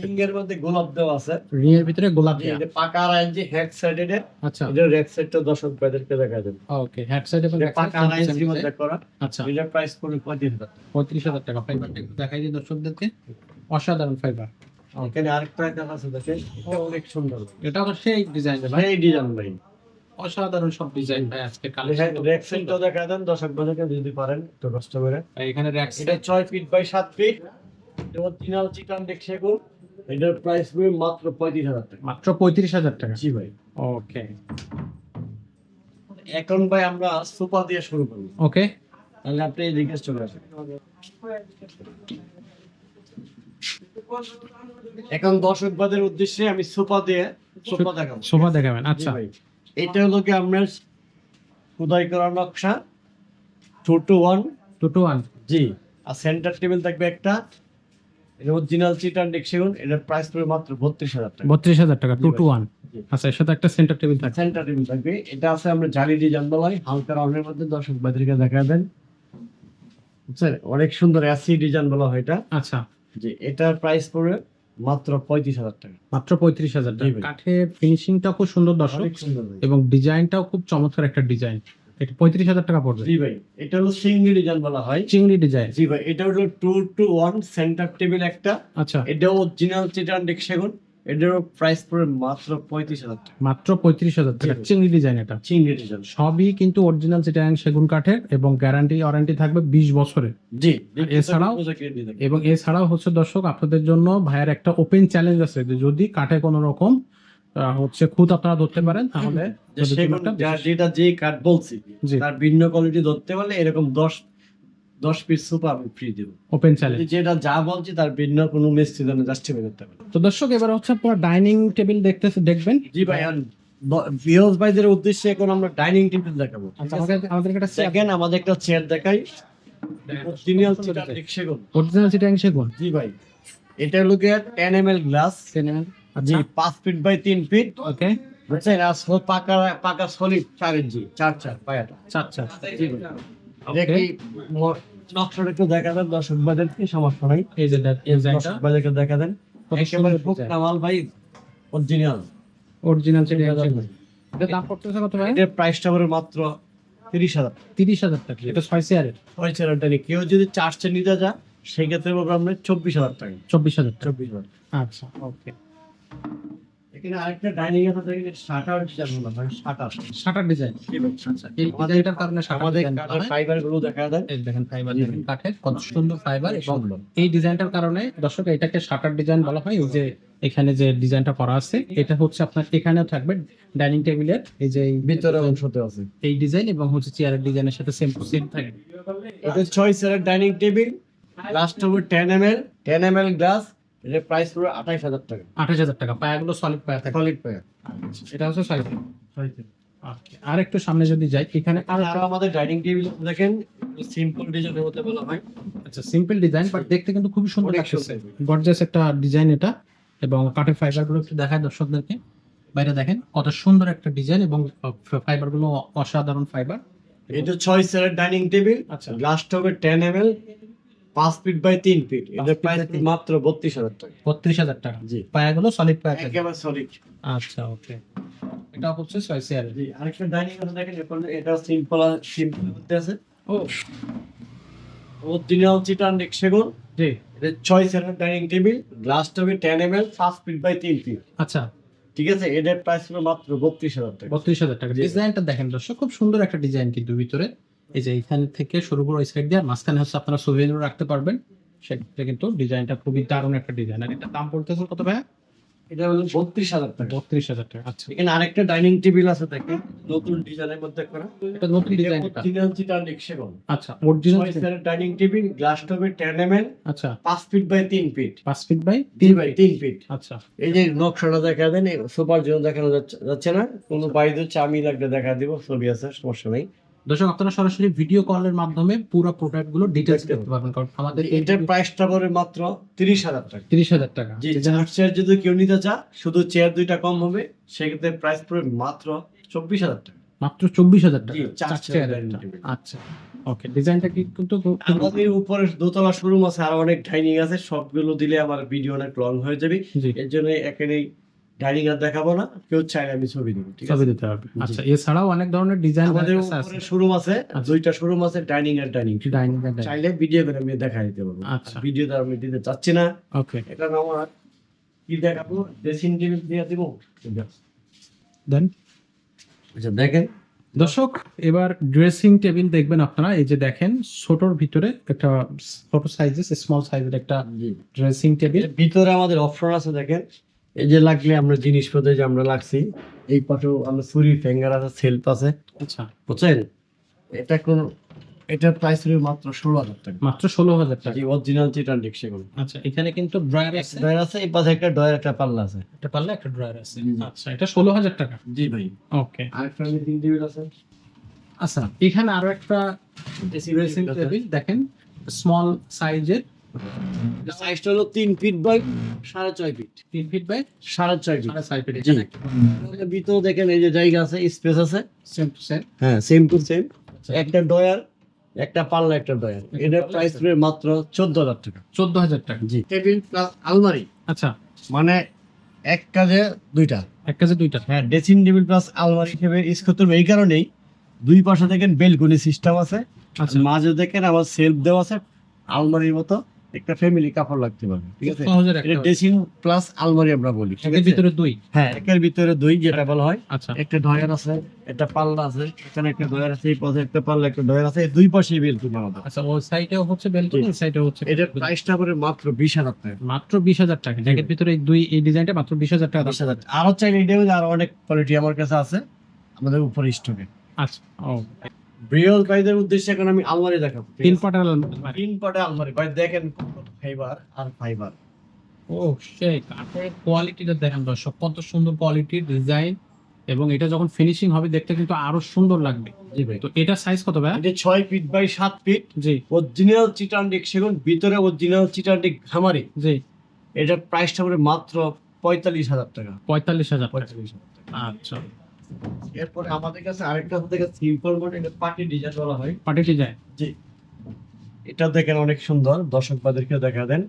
[SPEAKER 2] রিং এর মধ্যে গোলাপ দেওয়া আছে,
[SPEAKER 1] রিং এর ভিতরে গোলাপ দেয়া।
[SPEAKER 2] এটা পাকা আর ইঞ্চি হ্যাক সাইড, এটা
[SPEAKER 1] আচ্ছা
[SPEAKER 2] এটা রেক সাইডটা দর্শক বাজারকে দেখা দেন।
[SPEAKER 1] ওকে, হেড সাইড এবং
[SPEAKER 2] এটা
[SPEAKER 1] ব্যাক
[SPEAKER 2] পাকা আর ইঞ্চির মধ্যে করা,
[SPEAKER 1] আচ্ছা,
[SPEAKER 2] এটার প্রাইস পুরো 35,000 টাকা।
[SPEAKER 1] 35,000 টাকা। ফাইবারটা একটু দেখাই দিই দর্শকদেরকে, অসাধারণ ফাইবার।
[SPEAKER 2] এখানে আরেকটা কাঠ আছে দেখেন, এটা অনেক সুন্দর,
[SPEAKER 1] এটা তো সেই ডিজাইন ভাই,
[SPEAKER 2] এই ডিজাইন ভাই।
[SPEAKER 1] অসাধারণ সব ডিজাইন ভাই আজকে কালেকশন।
[SPEAKER 2] রেক সাইডটাও দেখা দেন দর্শক বাজারকে যদি পারেন তো কষ্ট করে।
[SPEAKER 1] এখানে র‍্যাক
[SPEAKER 2] এটা 6 ফিট বাই 7 ফিট, এটা অরিজিনাল চিটান সেগুন, এটার প্রাইস পড়বে মাত্র 35,000 টাকা।
[SPEAKER 1] মাত্র 35,000 টাকা।
[SPEAKER 2] জি ভাই।
[SPEAKER 1] ওকে
[SPEAKER 2] এখন ভাই আমরা সোফা দিয়ে শুরু করব,
[SPEAKER 1] ওকে,
[SPEAKER 2] তাহলে আপনি এদিকে চলে আসেন। এখন দর্শকবাদের উদ্দেশ্যে আমি সোফা দেখাবো।
[SPEAKER 1] সোফা দেখাবেন,
[SPEAKER 2] জি
[SPEAKER 1] আচ্ছা।
[SPEAKER 2] ভাই, এটা হলো কি আপনার খোদাই করা নকশা 2-to-1।
[SPEAKER 1] 2-to-1।
[SPEAKER 2] জি, আর সেন্টার টেবিল থাকবে একটা, এটা অরিজিনাল চিটার সেগুন, এটার প্রাইস পড়বে মাত্র 32,000 টাকা।
[SPEAKER 1] 32,000 টাকা,
[SPEAKER 2] জি
[SPEAKER 1] 2-to-1।
[SPEAKER 2] জি।
[SPEAKER 1] আচ্ছা, এর সাথে একটা সেন্টার টেবিল থাকে।
[SPEAKER 2] সেন্টার টেবিল থাকবে, এটা আছে আমরা জালি ডিজাইন বলা হয়, হালকা রঙের মধ্যে দর্শকবাদেরকে দেখা দেন, বুঝছেন? অনেক সুন্দর অ্যাসি ডিজাইন বলা হয় এটা।
[SPEAKER 1] আচ্ছা,
[SPEAKER 2] জি, এটার প্রাইস পড়বে মাত্র 35,000 টাকা।
[SPEAKER 1] মাত্র 35,000
[SPEAKER 2] জি
[SPEAKER 1] টাকা।
[SPEAKER 2] ভাই।
[SPEAKER 1] কাঠের ফিনিশিংটা খুব সুন্দর দর্শক,
[SPEAKER 2] অনেক সুন্দর ভাই।
[SPEAKER 1] এবং ডিজাইনটাও খুব চমৎকার একটা ডিজাইন। এটা 35,000 টাকা পড়বে।
[SPEAKER 2] জি ভাই, এটা হলো সিঙ্গি ডিজাইন বলা হয়।
[SPEAKER 1] চিংড়ি ডিজাইন।
[SPEAKER 2] জি ভাই, এটা হলো 2-to-1 সেন্টার টেবিল একটা,
[SPEAKER 1] আচ্ছা,
[SPEAKER 2] এটা অরিজিনাল চিটার সেগুন, এটার প্রাইস পড়বে মাত্র 35,000 টাকা।
[SPEAKER 1] মাত্র 35,000 টাকা,
[SPEAKER 2] জি ভাই।
[SPEAKER 1] চিংড়ি ডিজাইন এটা।
[SPEAKER 2] চিংড়ি ডিজাইন।
[SPEAKER 1] সবই কিন্তু অরিজিনাল চিটাগাং সেগুন কাঠের, এবং গ্যারান্টি ওয়ারেন্টি থাকবে 20 বছরের।
[SPEAKER 2] জি,
[SPEAKER 1] এবং এছাড়াও হচ্ছে দর্শক, আপনাদের জন্য ভাইয়ের একটা ওপেন চ্যালেঞ্জ আছে যে যদি কাঠে কোনো রকম হচ্ছে খুঁত আপনারা ধরতে পারেন, তাহলে
[SPEAKER 2] যে সেগুন যেটা যে কাঠ বলছি
[SPEAKER 1] জি,
[SPEAKER 2] তার ভিন্ন কোয়ালিটি ধরতে পারলে এরকম 10 পিস সোফা আমি ফ্রি দেব।
[SPEAKER 1] Open challenge.
[SPEAKER 2] যেটা যা বলছি তার ভিন্ন কোনো মিস্ত্রি জন্য জাস্টিফাই করতে পারে।
[SPEAKER 1] তো দর্শক, এবার হচ্ছে আপনারা ডাইনিং টেবিল দেখবেন।
[SPEAKER 2] জি ভাই, ভিউয়ার্স ভাইদের উদ্দেশ্যে এখন আমরা ডাইনিং টেবিল দেখাবো।
[SPEAKER 1] আচ্ছা, আমাদের একটা
[SPEAKER 2] দেখেন, আমাদের একটা চেয়ার দেখাই, অরিজিনাল চিটার সেগুন।
[SPEAKER 1] অরিজিনাল চিটাগাং সেগুন।
[SPEAKER 2] জি ভাই, এটা হলো গিয়ে 10 ml গ্লাস। জি, 5 ফিট বাই 3 ফিট।
[SPEAKER 1] ওকে,
[SPEAKER 2] বুঝছেন? আর পাকা সলিড 4 ইঞ্চি, 4 পায়াটা।
[SPEAKER 1] আচ্ছা।
[SPEAKER 2] জি ভাই, দেখি নকশাটা একটু দেখা দেন দর্শকবাদেরকে, সমস্যা নাই।
[SPEAKER 1] এই যে ডিজাইনটা
[SPEAKER 2] দর্শকবাদেরকে দেখা দেন,
[SPEAKER 1] কত
[SPEAKER 2] একেবারে
[SPEAKER 1] সুন্দর
[SPEAKER 2] খুব
[SPEAKER 1] design।
[SPEAKER 2] কামাল ভাই, অরিজিনাল।
[SPEAKER 1] অরিজিনাল চিটাগাং সেগুন। এটা দাম পড়তেছে কত ভাই?
[SPEAKER 2] এটার প্রাইসটা পড়বে মাত্র 30,000।
[SPEAKER 1] 30,000 টাকা। এটা 6 চেয়ারের।
[SPEAKER 2] ওই ছেলেটা নিয়ে কেউ যদি 4 চেয়ার নিতে যায় সেক্ষেত্রে পড়বে আপনার 24,000 টাকা।
[SPEAKER 1] 24,000 টাকা।
[SPEAKER 2] 24,000।
[SPEAKER 1] আচ্ছা, ওকে।
[SPEAKER 2] এখানে আরেকটা ডাইনিং আছে, দেখেন শাটার ডিজাইন বলা হয়, শাটার।
[SPEAKER 1] Shutter design. আচ্ছা, এই
[SPEAKER 2] আমাদের
[SPEAKER 1] ডিজাইনটার কারণে শাটার
[SPEAKER 2] আমাদের
[SPEAKER 1] ডিজাইন
[SPEAKER 2] কাঠের ফাইবার গুলো দেখা দেন।
[SPEAKER 1] এই দেখেন ফাইবার,
[SPEAKER 2] জি,
[SPEAKER 1] দেখেন কাঠের কত সুন্দর ফাইবার, এবং
[SPEAKER 2] সুন্দর।
[SPEAKER 1] এই ডিজাইনটার কারণে দর্শক এটাকে শাটার ডিজাইন বলা হয়। এই যে এখানে যে ডিজাইনটা করা আছে, এটা হচ্ছে আপনার এখানেও থাকবে ডাইনিং টেবিলের এই যে
[SPEAKER 2] ভিতরে অংশতে আছে
[SPEAKER 1] এই ডিজাইন, এবং হচ্ছে চেয়ারের ডিজাইনের সাথে সেম টু সেম থাকবে।
[SPEAKER 2] এটা 6 চেয়ারের ডাইনিং টেবিল, গ্লাস হবে 10 ml গ্লাস, এর প্রাইস পুরো 28,000 টাকা।
[SPEAKER 1] 28,000 টাকা। পায়াগুলো সলিড পায়া থাকে।
[SPEAKER 2] সলিড পায়া।
[SPEAKER 1] এটা হচ্ছে সাইজ। আর একটু সামনে যদি যাই, এখানে
[SPEAKER 2] আর আমাদের ডাইনিং টেবিল দেখেন, সিম্পল ডিজাইনের মধ্যে বলা হয়।
[SPEAKER 1] আচ্ছা, সিম্পল ডিজাইন, বাট দেখতে কিন্তু খুবই সুন্দর
[SPEAKER 2] অনেক
[SPEAKER 1] লাগতেছে।
[SPEAKER 2] সুন্দর।
[SPEAKER 1] গর্জিয়াস একটা ডিজাইন এটা, এবং কাঠের ফাইবার গুলো একটু দেখায় দর্শকদেরকে। বাইরে দেখেন কত সুন্দর একটা ডিজাইন, এবং ফাইবার গুলো অসাধারণ ফাইবার।
[SPEAKER 2] এটা 6 চেয়ারের ডাইনিং টেবিল,
[SPEAKER 1] আচ্ছা,
[SPEAKER 2] গ্লাসটা হবে 10 ml, 5 ফিট বাই 3 ফিট, এর
[SPEAKER 1] feet
[SPEAKER 2] প্রাইস
[SPEAKER 1] by 3
[SPEAKER 2] মাত্র 32,000 টাকা।
[SPEAKER 1] 32,000 টাকা।
[SPEAKER 2] জি,
[SPEAKER 1] পায়াগুলো সলিড পায়া থাকে।
[SPEAKER 2] একেবারে সলিড।
[SPEAKER 1] আচ্ছা, ওকে। এটা হচ্ছে 6 চেয়ারের।
[SPEAKER 2] জি, আরেকটা ডাইনিং আছে দেখেন, এটা সিম্পল মধ্যে আছে,
[SPEAKER 1] ও
[SPEAKER 2] অরিজিনাল চিটার সেগুন।
[SPEAKER 1] জি,
[SPEAKER 2] এটা 6 চেয়ারের ডাইনিং টেবিল, গ্লাসটা হবে 10 ml, 5 ফিট বাই 3 ফিট।
[SPEAKER 1] আচ্ছা,
[SPEAKER 2] ঠিক আছে, এটার প্রাইস হলো মাত্র 32,000 টাকা।
[SPEAKER 1] 32,000 টাকা।
[SPEAKER 2] জি।
[SPEAKER 1] ডিজাইনটা দেখেন দর্শক, খুব সুন্দর একটা ডিজাইন কিন্তু ভিতরে। এই যে এখান থেকে শুরু করে ওই সাইড দিয়ে, আর মাঝখানে হচ্ছে আপনারা সুভেনির রাখতে পারবেন। সেক্ষেত্রে কিন্তু ডিজাইনটা খুবই দারুণ একটা ডিজাইন। আর এটা দাম পড়তেছে কত ভাই?
[SPEAKER 2] এটা হলো 32,000 টাকা।
[SPEAKER 1] 32,000 টাকা। আচ্ছা,
[SPEAKER 2] এখানে আরেকটা ডাইনিং টেবিল আছে দেখেন, নতুন ডিজাইনের মধ্যে করা।
[SPEAKER 1] এটা নতুন ডিজাইন। এটা
[SPEAKER 2] অরিজিনাল চিটার সেগুন।
[SPEAKER 1] আচ্ছা, অরিজিনাল।
[SPEAKER 2] 6 চেয়ারের ডাইনিং টেবিল, গ্লাসটা হবে 10 ml,
[SPEAKER 1] আচ্ছা,
[SPEAKER 2] 5 feet by 3 feet.
[SPEAKER 1] 5 feet by
[SPEAKER 2] 3 by 3 feet.
[SPEAKER 1] আচ্ছা,
[SPEAKER 2] এই যে নকশাটা দেখা দেন, সুপার জন্য দেখানো যাচ্ছে না, কোনো বাইরে চামি লাগলে দেখা দিব, ছবি আছে, সমস্যা নেই।
[SPEAKER 1] দর্শক আপনারা সরাসরি ভিডিও কলের মাধ্যমে পুরো প্রোডাক্ট গুলো ডিটেইলস
[SPEAKER 2] দেখতে
[SPEAKER 1] দেখতে পারবেন, কারণ আমাদের
[SPEAKER 2] এটার প্রাইসটা পড়ে মাত্র 30,000 টাকা।
[SPEAKER 1] 30,000 টাকা।
[SPEAKER 2] জি, 4 চেয়ার যদি কেউ নিতে চায়, শুধু চেয়ার দুইটা কম হবে, সেক্ষেত্রে প্রাইস পড়বে মাত্র 24,000 টাকা।
[SPEAKER 1] মাত্র 24,000 টাকা।
[SPEAKER 2] জি, 4
[SPEAKER 1] চার
[SPEAKER 2] চেয়ারের
[SPEAKER 1] চেয়ারের
[SPEAKER 2] dining
[SPEAKER 1] একটা।
[SPEAKER 2] table।
[SPEAKER 1] আচ্ছা, ওকে। ডিজাইনটা কিন্তু
[SPEAKER 2] আমাদের উপরে দোতলা শোরুম আছে, আর অনেক ডাইনিং আছে, সবগুলো দিলে আমার ভিডিও অনেক লং হয়ে যাবে।
[SPEAKER 1] জি,
[SPEAKER 2] এর জন্য এখানে ডাইনিং আর দেখাবো না, কেউ চাইলে আমি ছবি দিব, ঠিক
[SPEAKER 1] ছবি
[SPEAKER 2] আছে?
[SPEAKER 1] দিতে হবে। আচ্ছা, এছাড়াও অনেক ধরনের ডিজাইন
[SPEAKER 2] আমাদের
[SPEAKER 1] আছে।
[SPEAKER 2] উপরে শোরুম আছে,
[SPEAKER 1] আচ্ছা।
[SPEAKER 2] দুইটা শোরুম আছে, ডাইনিং আর ডাইনিং।
[SPEAKER 1] ডাইনিং এর
[SPEAKER 2] চাইলে ভিডিও করে আমি দেখা দিতে পারবো।
[SPEAKER 1] আচ্ছা।
[SPEAKER 2] ভিডিও তো আমি দিতে চাচ্ছি না,
[SPEAKER 1] ওকে,
[SPEAKER 2] এটা আমার কি দেখাবো, ড্রেসিং টেবিল দিয়ে দিব।
[SPEAKER 1] দেন
[SPEAKER 2] আচ্ছা, দেখেন
[SPEAKER 1] দর্শক, এবার ড্রেসিং টেবিল দেখবেন আপনারা। এই যে দেখেন, ছোটর ভিতরে একটা ছোট সাইজের, স্মল সাইজের একটা ড্রেসিং টেবিল।
[SPEAKER 2] এর ভিতরে আমাদের অপশন আছে দেখেন, এই যে লাগলে আমরা জিনিসপত্র যে আমরা লাগছি, এই পাশেও আমরা ছুরি ফিঙ্গার আছে, সেলফ আছে,
[SPEAKER 1] আচ্ছা,
[SPEAKER 2] বুঝছেন? এটা কোন এটার প্রাইস হলো মাত্র 16,000 টাকা।
[SPEAKER 1] মাত্র 16,000 টাকা।
[SPEAKER 2] জি, অরিজিনাল চিটান ডিক সেগুন।
[SPEAKER 1] আচ্ছা, এখানে কিন্তু ড্রয়ার আছে,
[SPEAKER 2] ড্রয়ার আছে, এই পাশে একটা ড্রয়ার, একটা পাল্লা আছে।
[SPEAKER 1] একটা পাল্লা, একটা ড্রয়ার আছে।
[SPEAKER 2] জি।
[SPEAKER 1] আচ্ছা, এটা 16,000 টাকা।
[SPEAKER 2] জি ভাই।
[SPEAKER 1] ওকে।
[SPEAKER 2] আরেকটা ড্রেসিং টেবিল আছে।
[SPEAKER 1] আচ্ছা, এখানে আরো একটা ড্রেসিং টেবিল দেখেন, স্মল সাইজের,
[SPEAKER 2] সাইজটা হলো 3 feet by 6.5 feet.
[SPEAKER 1] 3 feet by
[SPEAKER 2] 6.5 feet.
[SPEAKER 1] 6.5 feet.
[SPEAKER 2] জি। এর ভিতরে দেখেন এই যে জায়গা আছে, স্পেস আছে।
[SPEAKER 1] Same to same.
[SPEAKER 2] হ্যাঁ, সেম টু সেম। একটা ড্রয়ার, একটা পাল্লা, একটা ড্রয়ার। এটার প্রাইস হলো মাত্র 14,000 টাকা।
[SPEAKER 1] 14,000 টাকা।
[SPEAKER 2] জি। টেবিল প্লাস আলমারি,
[SPEAKER 1] আচ্ছা,
[SPEAKER 2] মানে এক কাজে দুইটা।
[SPEAKER 1] এক কাজে দুইটা।
[SPEAKER 2] হ্যাঁ, ড্রেসিং টেবিল প্লাস আলমারি হিসেবে ইউজ করতে হবে। এই কারণেই দুই পাশে দেখেন বেলকনি সিস্টেম আছে,
[SPEAKER 1] আচ্ছা,
[SPEAKER 2] মাঝে দেখেন আবার সেলফ দেওয়া আছে। আলমারির মতো একটা ফ্যামিলি কাপড় লাগতে পারবে, ঠিক আছে?
[SPEAKER 1] 14,000
[SPEAKER 2] এটা
[SPEAKER 1] একটা।
[SPEAKER 2] ড্রেসিং প্লাস আলমারি আমরা বলি, ঠিক
[SPEAKER 1] এর
[SPEAKER 2] আছে?
[SPEAKER 1] ভিতরে দুই।
[SPEAKER 2] হ্যাঁ, একের ভিতরে দুই, যেটা বলা হয়।
[SPEAKER 1] আচ্ছা,
[SPEAKER 2] একটা ড্রয়ার আছে, একটা পাল্লা আছে, এখানে একটা ড্রয়ার আছে, এই পাশে একটা পাল্লা, একটা ড্রয়ার আছে, এই দুই পাশে বেলকনি আমাদের।
[SPEAKER 1] আচ্ছা, ওই সাইডেও হচ্ছে বেলকনি, এই সাইডেও হচ্ছে।
[SPEAKER 2] এটার প্রাইসটা করে মাত্র 20,000 টাকা।
[SPEAKER 1] মাত্র 20,000 টাকা। এর ভিতরে এই ডিজাইনটা মাত্র 20,000 টাকা দাম।
[SPEAKER 2] 20,000। আরো চাইলে এটাও আরো অনেক কোয়ালিটি আমার কাছে আছে আমাদের উপরে স্টকে।
[SPEAKER 1] আচ্ছা, ও
[SPEAKER 2] বৃহৎ ভাইদের উদ্দেশ্যে এখন আমি আলমারি দেখাবো।
[SPEAKER 1] তিন পাটার আলমারি।
[SPEAKER 2] 3 পাটে আলমারি ভাই, দেখেন ফাইবার আর ফাইবার।
[SPEAKER 1] ও সেই কাঠের কোয়ালিটিটা দেখেন দর্শক, কত সুন্দর কোয়ালিটির ডিজাইন, এবং এটা যখন ফিনিশিং হবে দেখতে কিন্তু আরো সুন্দর লাগবে।
[SPEAKER 2] জি ভাই।
[SPEAKER 1] তো এটা সাইজ কত ভাই?
[SPEAKER 2] এটা 6 ফিট বাই 7 ফিট।
[SPEAKER 1] জি
[SPEAKER 2] অরিজিনাল চিটান্ডিক সেগুন, ভিতরে অরিজিনাল চিটান্ডিক ঘামারি।
[SPEAKER 1] জি।
[SPEAKER 2] এটার প্রাইসটা পড়ে মাত্র 45,000 টাকা।
[SPEAKER 1] 45,000 টাকা।
[SPEAKER 2] 45,000 টাকা।
[SPEAKER 1] আচ্ছা,
[SPEAKER 2] এরপরে আমাদের কাছে আরেকটা থেকে সিম্পল মডেল, এটা পার্টি ডিজাইন বলা হয়।
[SPEAKER 1] Party design.
[SPEAKER 2] জি। এটা দেখেন অনেক সুন্দর, দর্শক বাদেরকে দেখা দেন।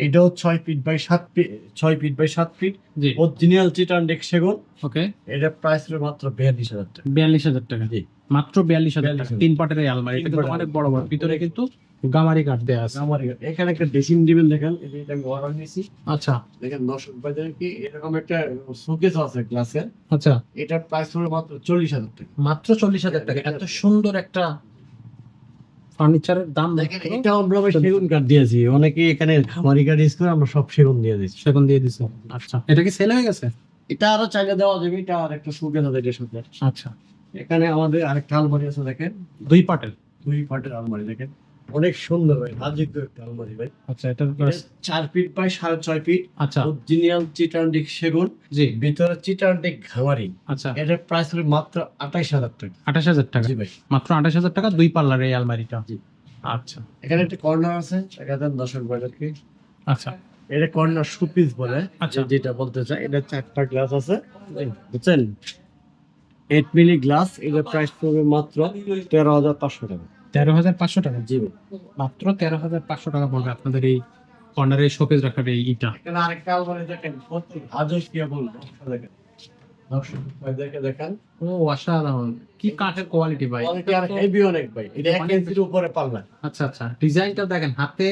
[SPEAKER 2] এটাও 6 feet by 7 feet, 6 feet by 7 feet.
[SPEAKER 1] জি,
[SPEAKER 2] অরিজিনাল চিটান্ডিক সেগুন।
[SPEAKER 1] ওকে।
[SPEAKER 2] এটার প্রাইস হলো মাত্র 42,000 টাকা।
[SPEAKER 1] 42,000 টাকা।
[SPEAKER 2] জি।
[SPEAKER 1] মাত্র 42,000 টাকা।
[SPEAKER 2] 42,000
[SPEAKER 1] তিন পাটের এই আলমারি, এটা কিন্তু অনেক বড় বড়, ভিতরে কিন্তু গামারি কাঠ দেয়া আছে।
[SPEAKER 2] আমার এখানে একটা ড্রেসিং টেবিল দেখেন, এটা আমি অর্ডার নিয়েছি।
[SPEAKER 1] আচ্ছা
[SPEAKER 2] দেখেন দর্শক বাজারে কি এরকম একটা শোকেস আছে গ্লাসের।
[SPEAKER 1] আচ্ছা,
[SPEAKER 2] এটার প্রাইস হলো মাত্র 40,000 টাকা।
[SPEAKER 1] মাত্র 40,000 টাকা। এত সুন্দর একটা ফার্নিচারের দাম
[SPEAKER 2] দেখেন
[SPEAKER 1] দেখেন,
[SPEAKER 2] এটা আমরা সেগুন কাঠ দিয়েছি, অনেকে এখানে খামারি কাঠ ইউজ করে, আমরা সব সেগুন দিয়ে দিচ্ছি।
[SPEAKER 1] সেগুন দিয়ে দিছে। আচ্ছা, এটা কি সেল হয়ে গেছে?
[SPEAKER 2] এটা আরো চাইলে দেওয়া যাবে, এটা আর একটা শোকেস আছে এটার সাথে।
[SPEAKER 1] আচ্ছা,
[SPEAKER 2] এখানে আমাদের আরেকটা আলমারি আছে দেখেন,
[SPEAKER 1] দুই পাটের।
[SPEAKER 2] 2 পার্টের আলমারি দেখেন, অনেক সুন্দর ভাই, লাজিক একটা আলমারি ভাই।
[SPEAKER 1] আচ্ছা, এটা
[SPEAKER 2] 4 ফিট বাই 6.5 ফিট।
[SPEAKER 1] আচ্ছা,
[SPEAKER 2] অরিজিনাল চিটান্ডিক সেগুন,
[SPEAKER 1] জি
[SPEAKER 2] ভিতরে চিটান্ডিক ঘামারি।
[SPEAKER 1] আচ্ছা,
[SPEAKER 2] এটার প্রাইস হলো মাত্র 28,000 টাকা।
[SPEAKER 1] 28,000 টাকা।
[SPEAKER 2] জি ভাই।
[SPEAKER 1] মাত্র 28,000 টাকা, দুই পাল্লার এই আলমারিটা।
[SPEAKER 2] জি।
[SPEAKER 1] আচ্ছা
[SPEAKER 2] এখানে একটা কর্নার আছে, এখানে দর্শক বাজারকে
[SPEAKER 1] আচ্ছা
[SPEAKER 2] এটা কর্নার শোপিস বলে।
[SPEAKER 1] আচ্ছা।
[SPEAKER 2] যেটা বলতে চাই, এটা 4টা গ্লাস আছে, বুঝছেন? 8 মিলি গ্লাস। এটার প্রাইস পড়বে মাত্র 13,500 টাকা।
[SPEAKER 1] 13,500 টাকা।
[SPEAKER 2] জি ভাই।
[SPEAKER 1] মাত্র 13,500 টাকা পড়বে আপনাদের এই কর্নারে শোকেস রাখার এই ইটা।
[SPEAKER 2] এখানে আরেকটা আলমারি দেখেন, কত আজব কি বলবো, দেখেন দর্শক ভাইদেরকে দেখান।
[SPEAKER 1] ও অসাধারণ, কি কাঠের কোয়ালিটি ভাই।
[SPEAKER 2] কোয়ালিটি আর হেভি অনেক ভাই, এটা 1 ইঞ্চির উপরে পাল্লা।
[SPEAKER 1] আচ্ছা আচ্ছা, ডিজাইনটা দেখেন, হাতে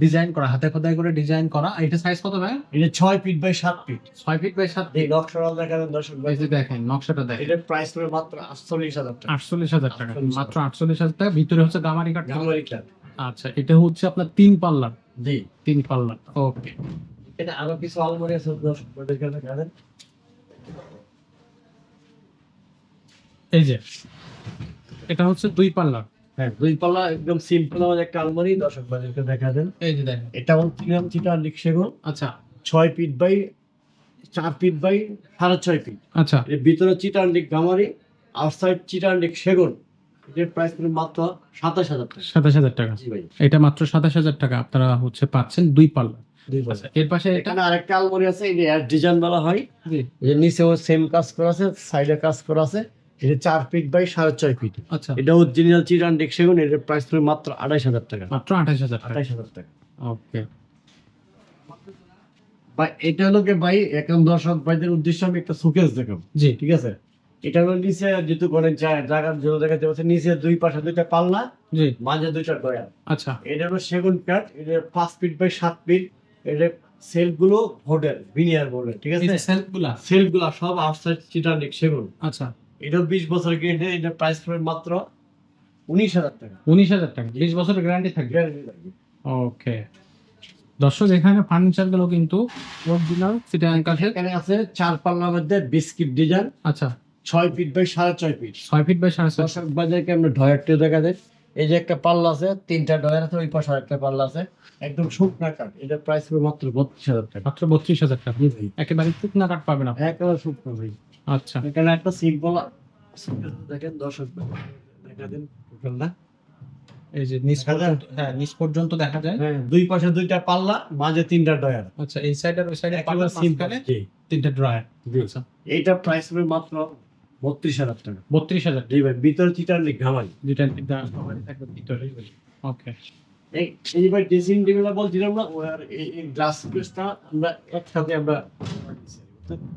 [SPEAKER 1] ডিজাইন করা, হাতে খোদাই করে ডিজাইন করা। এটা সাইজ কত ভাই?
[SPEAKER 2] এটা 6 feet by 7 feet.
[SPEAKER 1] 6 feet by 7
[SPEAKER 2] এই
[SPEAKER 1] ফিট।
[SPEAKER 2] নকশাটা দেখান দর্শক ভাই।
[SPEAKER 1] এই যে দেখেন নকশাটা দেখেন,
[SPEAKER 2] এটার প্রাইস পড়বে মাত্র 48,000 টাকা।
[SPEAKER 1] 48,000 টাকা। মাত্র 48,000 টাকা। ভিতরে হচ্ছে গামারি কাঠ।
[SPEAKER 2] গামারি কাঠ।
[SPEAKER 1] আচ্ছা, এটা হচ্ছে আপনার তিন পাল্লার।
[SPEAKER 2] জি।
[SPEAKER 1] তিন পাল্লার, ওকে।
[SPEAKER 2] এটা আরো কিছু আলমারি আছে দর্শক ভাইদেরকে দেখান।
[SPEAKER 1] এই যে এটা হচ্ছে দুই পাল্লার।
[SPEAKER 2] হ্যাঁ, 2 পাল্লা একদম সিম্পল আমাদের একটা আলমারি, দর্শক ভাইদেরকে দেখা দেন।
[SPEAKER 1] এই যে দেখেন।
[SPEAKER 2] এটা হচ্ছে চিটান্ডিক সেগুন,
[SPEAKER 1] আচ্ছা
[SPEAKER 2] 6 feet by 4 feet by 6.5 feet.
[SPEAKER 1] আচ্ছা,
[SPEAKER 2] এর ভিতরে চিটান্ডিক গামারি, আউটসাইড চিটান্ডিক সেগুন। এটার প্রাইস পড়বে মাত্র 27,000 টাকা।
[SPEAKER 1] 27,000 টাকা।
[SPEAKER 2] জি ভাই।
[SPEAKER 1] এটা মাত্র 27,000 টাকা আপনারা হচ্ছে পাচ্ছেন দুই পাল্লা।
[SPEAKER 2] 2 পাল্লা।
[SPEAKER 1] আচ্ছা, এর পাশে এটা।
[SPEAKER 2] এখানে আরেকটা আলমারি আছে, এটা এর ডিজাইন বলা হয়।
[SPEAKER 1] জি
[SPEAKER 2] যে নিচেও সেম কাজ করা আছে, সাইডে কাজ করা আছে। এটা 4 ফিট বাই 6.5 ফিট।
[SPEAKER 1] আচ্ছা,
[SPEAKER 2] এটা অরিজিনাল চিটান্ডিক সেগুন। এটার প্রাইস পড়বে মাত্র 28,000 টাকা।
[SPEAKER 1] মাত্র 28,000 টাকা।
[SPEAKER 2] 28,000 টাকা।
[SPEAKER 1] ওকে।
[SPEAKER 2] ভাই এটা হলো কি ভাই, এখন দর্শক ভাইদের উদ্দেশ্যে আমি একটা শোকেস দেখাবো,
[SPEAKER 1] জি
[SPEAKER 2] ঠিক আছে? এটা হলো নিচে যেহেতু করে জায়গার জন্য দেখাতে পাচ্ছে, নিচে 2 পাশে 2টা পাল্লা,
[SPEAKER 1] জি
[SPEAKER 2] মাঝে 2টা ডয়ার।
[SPEAKER 1] আচ্ছা,
[SPEAKER 2] এটা হলো সেগুন কাঠ। এটা 5 ফিট বাই 7 ফিট। এটা সেলফ গুলো ভোডের ভিনিয়ার বোর্ডের, ঠিক
[SPEAKER 1] এই
[SPEAKER 2] আছে?
[SPEAKER 1] যে সেলফগুলা।
[SPEAKER 2] সেলফ গুলো সব আউটসাইড চিটান্ডিক সেগুন।
[SPEAKER 1] আচ্ছা,
[SPEAKER 2] এটা 20 বছর গ্যারান্টি। এটা প্রাইস পড়বে মাত্র 19,000 টাকা।
[SPEAKER 1] 19,000 টাকা। 20 বছরের গ্যারান্টি থাকবে।
[SPEAKER 2] গ্যারান্টি থাকবে।
[SPEAKER 1] ওকে। দর্শক, এখানে ফার্নিচার গুলো কিন্তু অরিজিনাল চিটাগাং কাঠের।
[SPEAKER 2] এখানে আছে 4 পাল্লার মধ্যে বিস্কিট ডিজাইন,
[SPEAKER 1] আচ্ছা,
[SPEAKER 2] 6 feet by 6.5 feet.
[SPEAKER 1] 6 feet by 6.5।
[SPEAKER 2] দর্শক বাজারকে আমরা ডয়ারটি দেখা যায়। এই যে একটা পাল্লা আছে, 3টা ডয়ার আছে, ওই পাশে একটা পাল্লা আছে, একদম শুকনা কাঠ। এটা প্রাইস হবে মাত্র 32,000 টাকা।
[SPEAKER 1] মাত্র 32,000 টাকা। একেবারে শুকনা কাঠ পাবেন আপনি।
[SPEAKER 2] একেবারে শুকনো ভাই।
[SPEAKER 1] আচ্ছা,
[SPEAKER 2] এখানে একটা সিম্পল দেখেন, দর্শক দেখা দেন টোটালটা।
[SPEAKER 1] এই যে নিচ
[SPEAKER 2] দেখা যায়?
[SPEAKER 1] পর্যন্ত, হ্যাঁ নিচ পর্যন্ত দেখা যায়।
[SPEAKER 2] হ্যাঁ, দুই পাশে 2টা পাল্লা, মাঝে 3টা ডয়ার।
[SPEAKER 1] আচ্ছা, এই সাইড আর ওই সাইডে
[SPEAKER 2] একেবারে
[SPEAKER 1] পাল্লা,
[SPEAKER 2] সিম্পল।
[SPEAKER 1] মাঝখানে 3টা ড্রয়ার। আচ্ছা,
[SPEAKER 2] এইটা প্রাইস হবে মাত্র 32,000 টাকা।
[SPEAKER 1] 32,000
[SPEAKER 2] জি ভাই, ভিতরে চিটার লিখ ঘামাই।
[SPEAKER 1] যেটা থাকবে ভিতরে। ওকে,
[SPEAKER 2] এই ভাই ড্রেসিং টেবিলটা বলছিলাম না, ওর এই গ্লাস পিসটা আমরা একসাথে আমরা,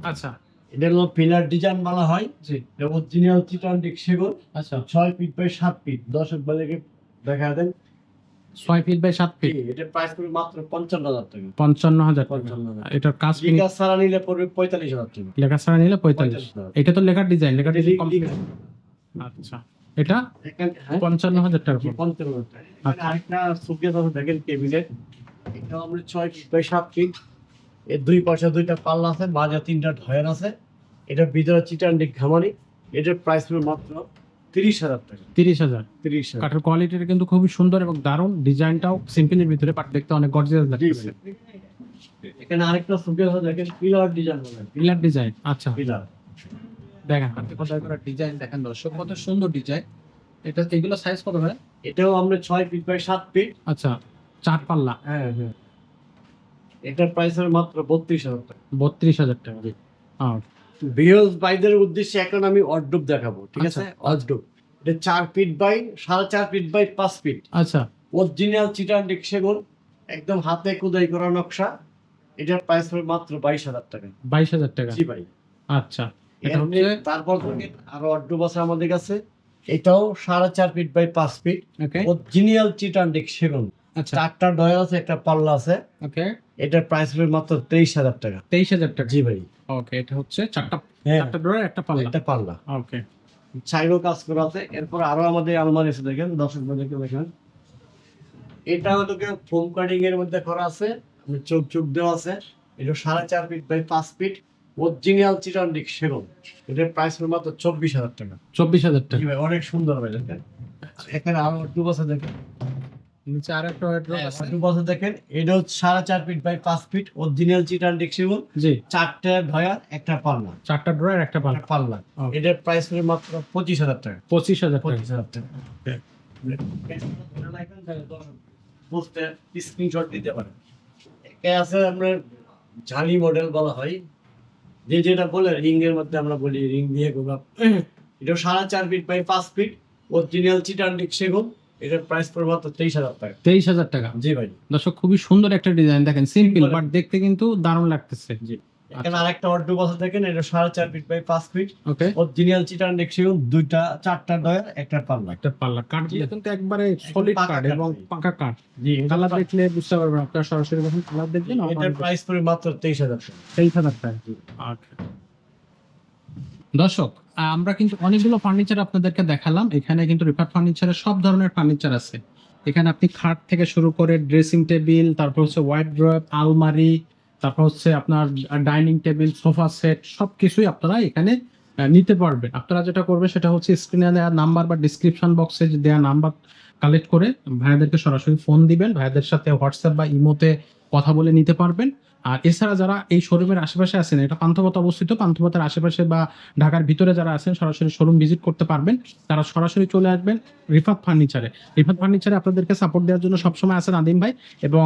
[SPEAKER 1] আচ্ছা,
[SPEAKER 2] এটা হলো পিলার ডিজাইন বলা হয়।
[SPEAKER 1] জি,
[SPEAKER 2] অরিজিনাল চিটার লিখ সেগুন,
[SPEAKER 1] আচ্ছা।
[SPEAKER 2] 6 ফিট বাই 7 ফিট। দর্শক বাজারকে দেখা দেন।
[SPEAKER 1] 6 ফিট বাই 7 ফিট,
[SPEAKER 2] এটা প্রাইস পড়বে মাত্র 55,000 টাকা।
[SPEAKER 1] 55,000 টাকা।
[SPEAKER 2] 55,000।
[SPEAKER 1] এটার কাজ
[SPEAKER 2] লিখা ছাড়া নিলে পড়বে 45,000 টাকা।
[SPEAKER 1] লেখা ছাড়া নিলে 45।
[SPEAKER 2] 45,000।
[SPEAKER 1] এটা তো লেখার ডিজাইন, লেখার ডিজাইন কমপ্লিট।
[SPEAKER 2] লিখা।
[SPEAKER 1] আচ্ছা, এটা
[SPEAKER 2] এখানে হ্যাঁ
[SPEAKER 1] 55,000 টাকা।
[SPEAKER 2] 55,000 টাকা। এখানে আরেকটা সুকেস আছে দেখেন, কেবিনেট। এটা আমরা 6 ফিট বাই 7 ফিট। এর দুই পাশে 2টা পাল্লা আছে, মাঝে 3টা ঢয়ার আছে। এটার ভিতরে চিটার লিখ ঘামানি। এটার প্রাইস পড়বে মাত্র 30,000 টাকা।
[SPEAKER 1] 30,000।
[SPEAKER 2] 30,000।
[SPEAKER 1] কাঠের কোয়ালিটিটা কিন্তু খুবই সুন্দর এবং দারুণ, ডিজাইনটাও সিম্পলের ভিতরে, বাট দেখতে অনেক গর্জিয়াস
[SPEAKER 2] জি
[SPEAKER 1] লাগছে।
[SPEAKER 2] ভাই। এখানে আরেকটা সুকেস আছে দেখেন, পিলার ডিজাইন বলে।
[SPEAKER 1] পিলার ডিজাইন, আচ্ছা,
[SPEAKER 2] পিলার।
[SPEAKER 1] দেখেন হাতে খোদাই করা ডিজাইন, দেখেন দর্শক কত সুন্দর ডিজাইন। এটা এগুলো সাইজ কত ভাই?
[SPEAKER 2] এটাও আমরা 6 ফিট বাই 7 ফিট।
[SPEAKER 1] আচ্ছা, 4 পাল্লা,
[SPEAKER 2] হ্যাঁ হ্যাঁ। এটার প্রাইস হবে মাত্র 32,000 টাকা।
[SPEAKER 1] 32,000 টাকা।
[SPEAKER 2] ভিউয়ার্স ভাইদের উদ্দেশ্যে এখন আমি অর্ডব দেখাবো, ঠিক আছে?
[SPEAKER 1] আচ্ছা।
[SPEAKER 2] অর্ডব এটা 4 feet by 4.5 feet by 5 feet.
[SPEAKER 1] আচ্ছা,
[SPEAKER 2] অরিজিনাল চিটার লিখ সেগুন, একদম হাতে খোদাই করা নকশা। এটার প্রাইস হবে মাত্র 22,000 টাকা।
[SPEAKER 1] 22,000 টাকা।
[SPEAKER 2] জি ভাই।
[SPEAKER 1] আচ্ছা, এটা
[SPEAKER 2] এমনি
[SPEAKER 1] হচ্ছে,
[SPEAKER 2] তারপর দেখেন আরো অর্ডব আছে আমাদের কাছে। এটাও 4.5 feet by 5 feet.
[SPEAKER 1] Okay,
[SPEAKER 2] original চিটার লিখ সেগুন,
[SPEAKER 1] আচ্ছা,
[SPEAKER 2] 4টা ডয়ার আছে, একটা পাল্লা আছে।
[SPEAKER 1] ওকে,
[SPEAKER 2] এটার প্রাইস হবে মাত্র 23,000 টাকা।
[SPEAKER 1] 23,000 টাকা।
[SPEAKER 2] জি ভাই।
[SPEAKER 1] ওকে, এটা হচ্ছে চারটা
[SPEAKER 2] হ্যাঁ,
[SPEAKER 1] ড্রয়ার, একটা পাল্লা।
[SPEAKER 2] একটা পাল্লা।
[SPEAKER 1] ওকে,
[SPEAKER 2] চাইরো কাজ করা আছে। এরপর আরো আমাদের আলমারি আছে দেখেন, দর্শক বন্ধুকে দেখেন। এটা হলো কি ফোম কাটিং এর মধ্যে করা আছে, চোখ চোখ দেওয়া আছে। এটা 4.5 ফিট বাই 5 ফিট। অরিজিনাল চিটার লিখ সেগুন। এটার প্রাইস হলো মাত্র 24,000 টাকা।
[SPEAKER 1] 24,000 টাকা।
[SPEAKER 2] জি ভাই, অনেক সুন্দর ভাই দেখেন। এখানে আরো টু বসে দেখেন,
[SPEAKER 1] নিচে আর একটা ওয়ার্ড্রোব আছে।
[SPEAKER 2] টু বসে দেখেন। এটা হচ্ছে 4.5 ফিট বাই 5 ফিট। অরিজিনাল চিটার লিখ সেগুন,
[SPEAKER 1] জি,
[SPEAKER 2] 4টা ধয়া, একটা পাল্লা।
[SPEAKER 1] 4টা ড্রয়ার, একটা পাল্লা।
[SPEAKER 2] একটা পাল্লা।
[SPEAKER 1] Okay.
[SPEAKER 2] এটার প্রাইস হলো মাত্র 25,000 টাকা।
[SPEAKER 1] 25,000 টাকা।
[SPEAKER 2] 25,000 টাকা। বুঝতে স্ক্রিনশট দিতে পারেন। একে আছে আপনার ঝালি মডেল বলা হয়, যে যেটা বলে রিং এর মধ্যে আমরা বলি রিং দিয়ে গোলাপ। এটা 4.5 ফিট বাই 5 ফিট। অরিজিনাল চিটার লিখ সেগুন। এটার প্রাইস পড়বে মাত্র 23,000 টাকা।
[SPEAKER 1] 23,000 টাকা।
[SPEAKER 2] জি ভাই।
[SPEAKER 1] দর্শক খুবই সুন্দর একটা ডিজাইন, দেখেন সিম্পল বাট দেখতে কিন্তু দারুণ লাগতেছে।
[SPEAKER 2] জি। এখানে আরেকটা অর্ডার বসে দেখেন, এটা 4.5 feet by 5 feet.
[SPEAKER 1] Okay,
[SPEAKER 2] original চিটার লিখ সেগুন, 4টা ডয়ার, একটা পাল্লা।
[SPEAKER 1] একটা পাল্লা। কাঠ
[SPEAKER 2] জি।
[SPEAKER 1] কিন্তু একবারে সলিড
[SPEAKER 2] পাকা
[SPEAKER 1] কাঠ
[SPEAKER 2] কাঠ
[SPEAKER 1] এবং
[SPEAKER 2] ভাই।
[SPEAKER 1] পাকা কাঠ।
[SPEAKER 2] জি,
[SPEAKER 1] কালার দেখলে বুঝতে পারবেন, আপনারা সরাসরি যখন কালার দেখবেন
[SPEAKER 2] এটার প্রাইস পড়বে মাত্র 23,000 টাকা।
[SPEAKER 1] 23,000 টাকা। আচ্ছা। দর্শক, আমরা কিন্তু অনেকগুলো ফার্নিচার আপনাদেরকে দেখালাম। এখানে কিন্তু রিফাত ফার্নিচারের সব ধরনের ফার্নিচার আছে। এখানে আপনি খাট থেকে শুরু করে ড্রেসিং টেবিল, তারপর হচ্ছে ওয়ার্ড্রোব, আলমারি, তারপর হচ্ছে আপনার ডাইনিং টেবিল, সোফা সেট, সবকিছুই আপনারা এখানে নিতে পারবেন। আপনারা যেটা করবেন সেটা হচ্ছে স্ক্রিনে দেওয়া নাম্বার বা ডিসক্রিপশন বক্সে দেওয়া নাম্বার কালেক্ট করে ভাইয়াদেরকে সরাসরি ফোন দিবেন, ভাইয়াদের সাথে হোয়াটসঅ্যাপ বা ইমোতে কথা বলে নিতে পারবেন। আর এছাড়া যারা এই শোরুমের আশেপাশে আছেন, এটা পান্থপথ অবস্থিত, পান্থপথের আশেপাশে বা ঢাকার ভিতরে যারা আছেন সরাসরি শোরুম ভিজিট করতে পারবেন। তারা সরাসরি চলে আসবেন রিফাত ফার্নিচারে। রিফাত ফার্নিচারে আপনাদেরকে সাপোর্ট দেওয়ার জন্য সবসময় আছে নাদিম ভাই, এবং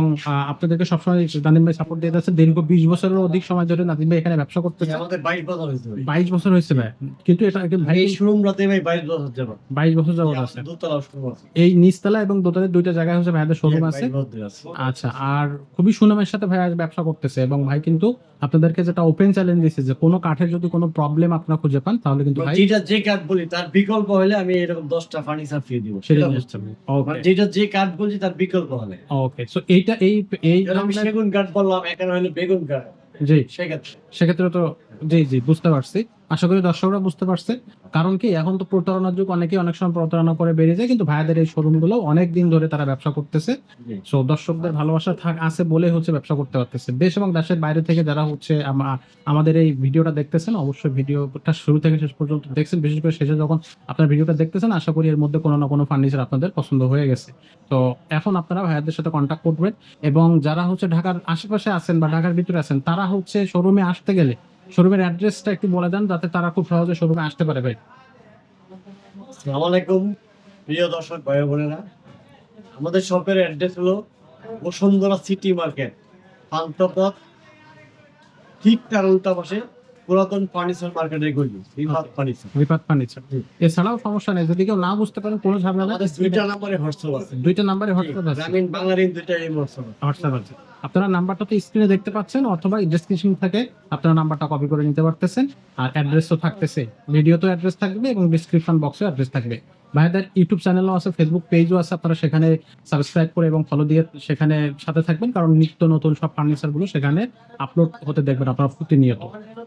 [SPEAKER 1] আপনাদেরকে সবসময় নাদিম ভাই সাপোর্ট দিয়ে যাচ্ছে। দীর্ঘ 20 বছরেরও অধিক সময় ধরে নাদিম ভাই এখানে ব্যবসা করতেছে।
[SPEAKER 2] আমাদের 22 বছর হয়েছে ভাই।
[SPEAKER 1] 22 বছর হয়েছে ভাই, কিন্তু এটা ভাই
[SPEAKER 2] এই শোরুম রাতে ভাই 22 বছর যাবত।
[SPEAKER 1] 22 বছর যাবত আছে।
[SPEAKER 2] দোতলা শোরুম আছে।
[SPEAKER 1] এই নিচতলা এবং দোতলায় দুইটা জায়গায় হচ্ছে ভাইয়াদের শোরুম আছে।
[SPEAKER 2] 22 বছর আছে।
[SPEAKER 1] আচ্ছা, আর খুবই সুনামের সাথে ভাই ব্যবসা করতেছে, এবং ভাই কিন্তু আপনাদেরকে যেটা ওপেন চ্যালেঞ্জ দিচ্ছে যে কোনো কাঠের যদি কোনো প্রবলেম আপনারা খুঁজে পান তাহলে কিন্তু ভাই
[SPEAKER 2] যেটা যে কাঠ বলি তার বিকল্প হলে আমি এরকম 10টা ফার্নিচার ফ্রি দিব।
[SPEAKER 1] সেটা
[SPEAKER 2] সেটা
[SPEAKER 1] নিয়ে
[SPEAKER 2] বুঝতে
[SPEAKER 1] আসতে
[SPEAKER 2] হবে।
[SPEAKER 1] হবে।
[SPEAKER 2] মানে
[SPEAKER 1] ওকে,
[SPEAKER 2] যেটা যে কাঠ বলছি তার বিকল্প হলে।
[SPEAKER 1] ওকে, সো এইটা এই এই
[SPEAKER 2] যেটা আমি
[SPEAKER 1] ধরনের-
[SPEAKER 2] সেগুন কাঠ বললাম, এখানে হলে বেগুন কাঠ।
[SPEAKER 1] জি,
[SPEAKER 2] সেক্ষেত্রে
[SPEAKER 1] সেক্ষেত্রে তো জি জি বুঝতে পারছি। আশা করি দর্শকরা বুঝতে পারছে। কারণ কি, এখন তো প্রতারণার যুগ, অনেকেই অনেক সময় প্রতারণা করে বেরিয়ে যায়, কিন্তু ভাইয়াদের এই শোরুম গুলো অনেক দিন ধরে তারা ব্যবসা করতেছে। সো দর্শকদের ভালোবাসা আছে বলে হচ্ছে ব্যবসা করতে পারতেছে। দেশ এবং দেশের বাইরে থেকে যারা হচ্ছে আমাদের এই ভিডিওটা দেখতেছেন, অবশ্যই ভিডিওটা শুরু থেকে শেষ পর্যন্ত দেখছেন। বিশেষ করে শেষে যখন আপনার ভিডিওটা দেখতেছেন, আশা করি এর মধ্যে কোনো না কোনো ফার্নিচার আপনাদের পছন্দ হয়ে গেছে। তো এখন আপনারা ভাইয়াদের সাথে কন্ট্যাক্ট করবেন, এবং যারা হচ্ছে ঢাকার আশেপাশে আছেন বা ঢাকার ভিতরে আছেন, তারা হচ্ছে শোরুমে আসতে গেলে শোরুমের অ্যাড্রেসটা একটু বলে দেন, যাতে তারা খুব সহজে শোরুমে আসতে পারে ভাই।
[SPEAKER 2] আসসালামু আলাইকুম প্রিয় দর্শক ভাই বোনেরা, আমাদের শপের অ্যাড্রেস হলো বসুন্ধরা সিটি মার্কেট, পান্থপথ, ঠিক তার উল্টা পাশে পুরাতন ফার্নিচার মার্কেটের গলি, রিফাত ফার্নিচার।
[SPEAKER 1] রিফাত ফার্নিচার। এছাড়াও সমস্যা নেই, যদি কেউ না বুঝতে পারেন কোনো ঝামেলা
[SPEAKER 2] আমাদের দুইটা নাম্বারে হোয়াটসঅ্যাপ আছে,
[SPEAKER 1] দুইটা নাম্বারে হোয়াটসঅ্যাপ আছে।
[SPEAKER 2] গ্রামীণ বাংলার দুইটাই হোয়াটসঅ্যাপ আছে।
[SPEAKER 1] হোয়াটসঅ্যাপ আছে। আপনারা নাম্বারটা তো স্ক্রিনে দেখতে পাচ্ছেন, অথবা ডেসক্রিপশন থেকে আপনারা নাম্বারটা কপি করে নিতে পারতেছেন। আর অ্যাড্রেস তো থাকতেছে, ভিডিওতে অ্যাড্রেস থাকবে এবং ডিসক্রিপশন বক্সে অ্যাড্রেস থাকবে। ভাইদের ইউটিউব চ্যানেলও আছে, ফেসবুক পেজও আছে, আপনারা সেখানে সাবস্ক্রাইব করে এবং ফলো দিয়ে সেখানে সাথে থাকবেন, কারণ নিত্য নতুন সব ফার্নিচার গুলো সেখানে আপলোড হতে দেখবেন আপনারা প্রতিনিয়ত।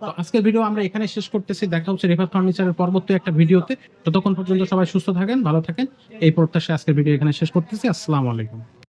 [SPEAKER 1] তো আজকের ভিডিও আমরা এখানে শেষ করতেছি, দেখা হচ্ছে রিফাত ফার্নিচারের পরবর্তী একটা ভিডিওতে। ততক্ষণ পর্যন্ত সবাই সুস্থ থাকেন, ভালো থাকেন, এই প্রত্যাশায় আজকের ভিডিও এখানে শেষ করতেছি। আসসালামু আলাইকুম।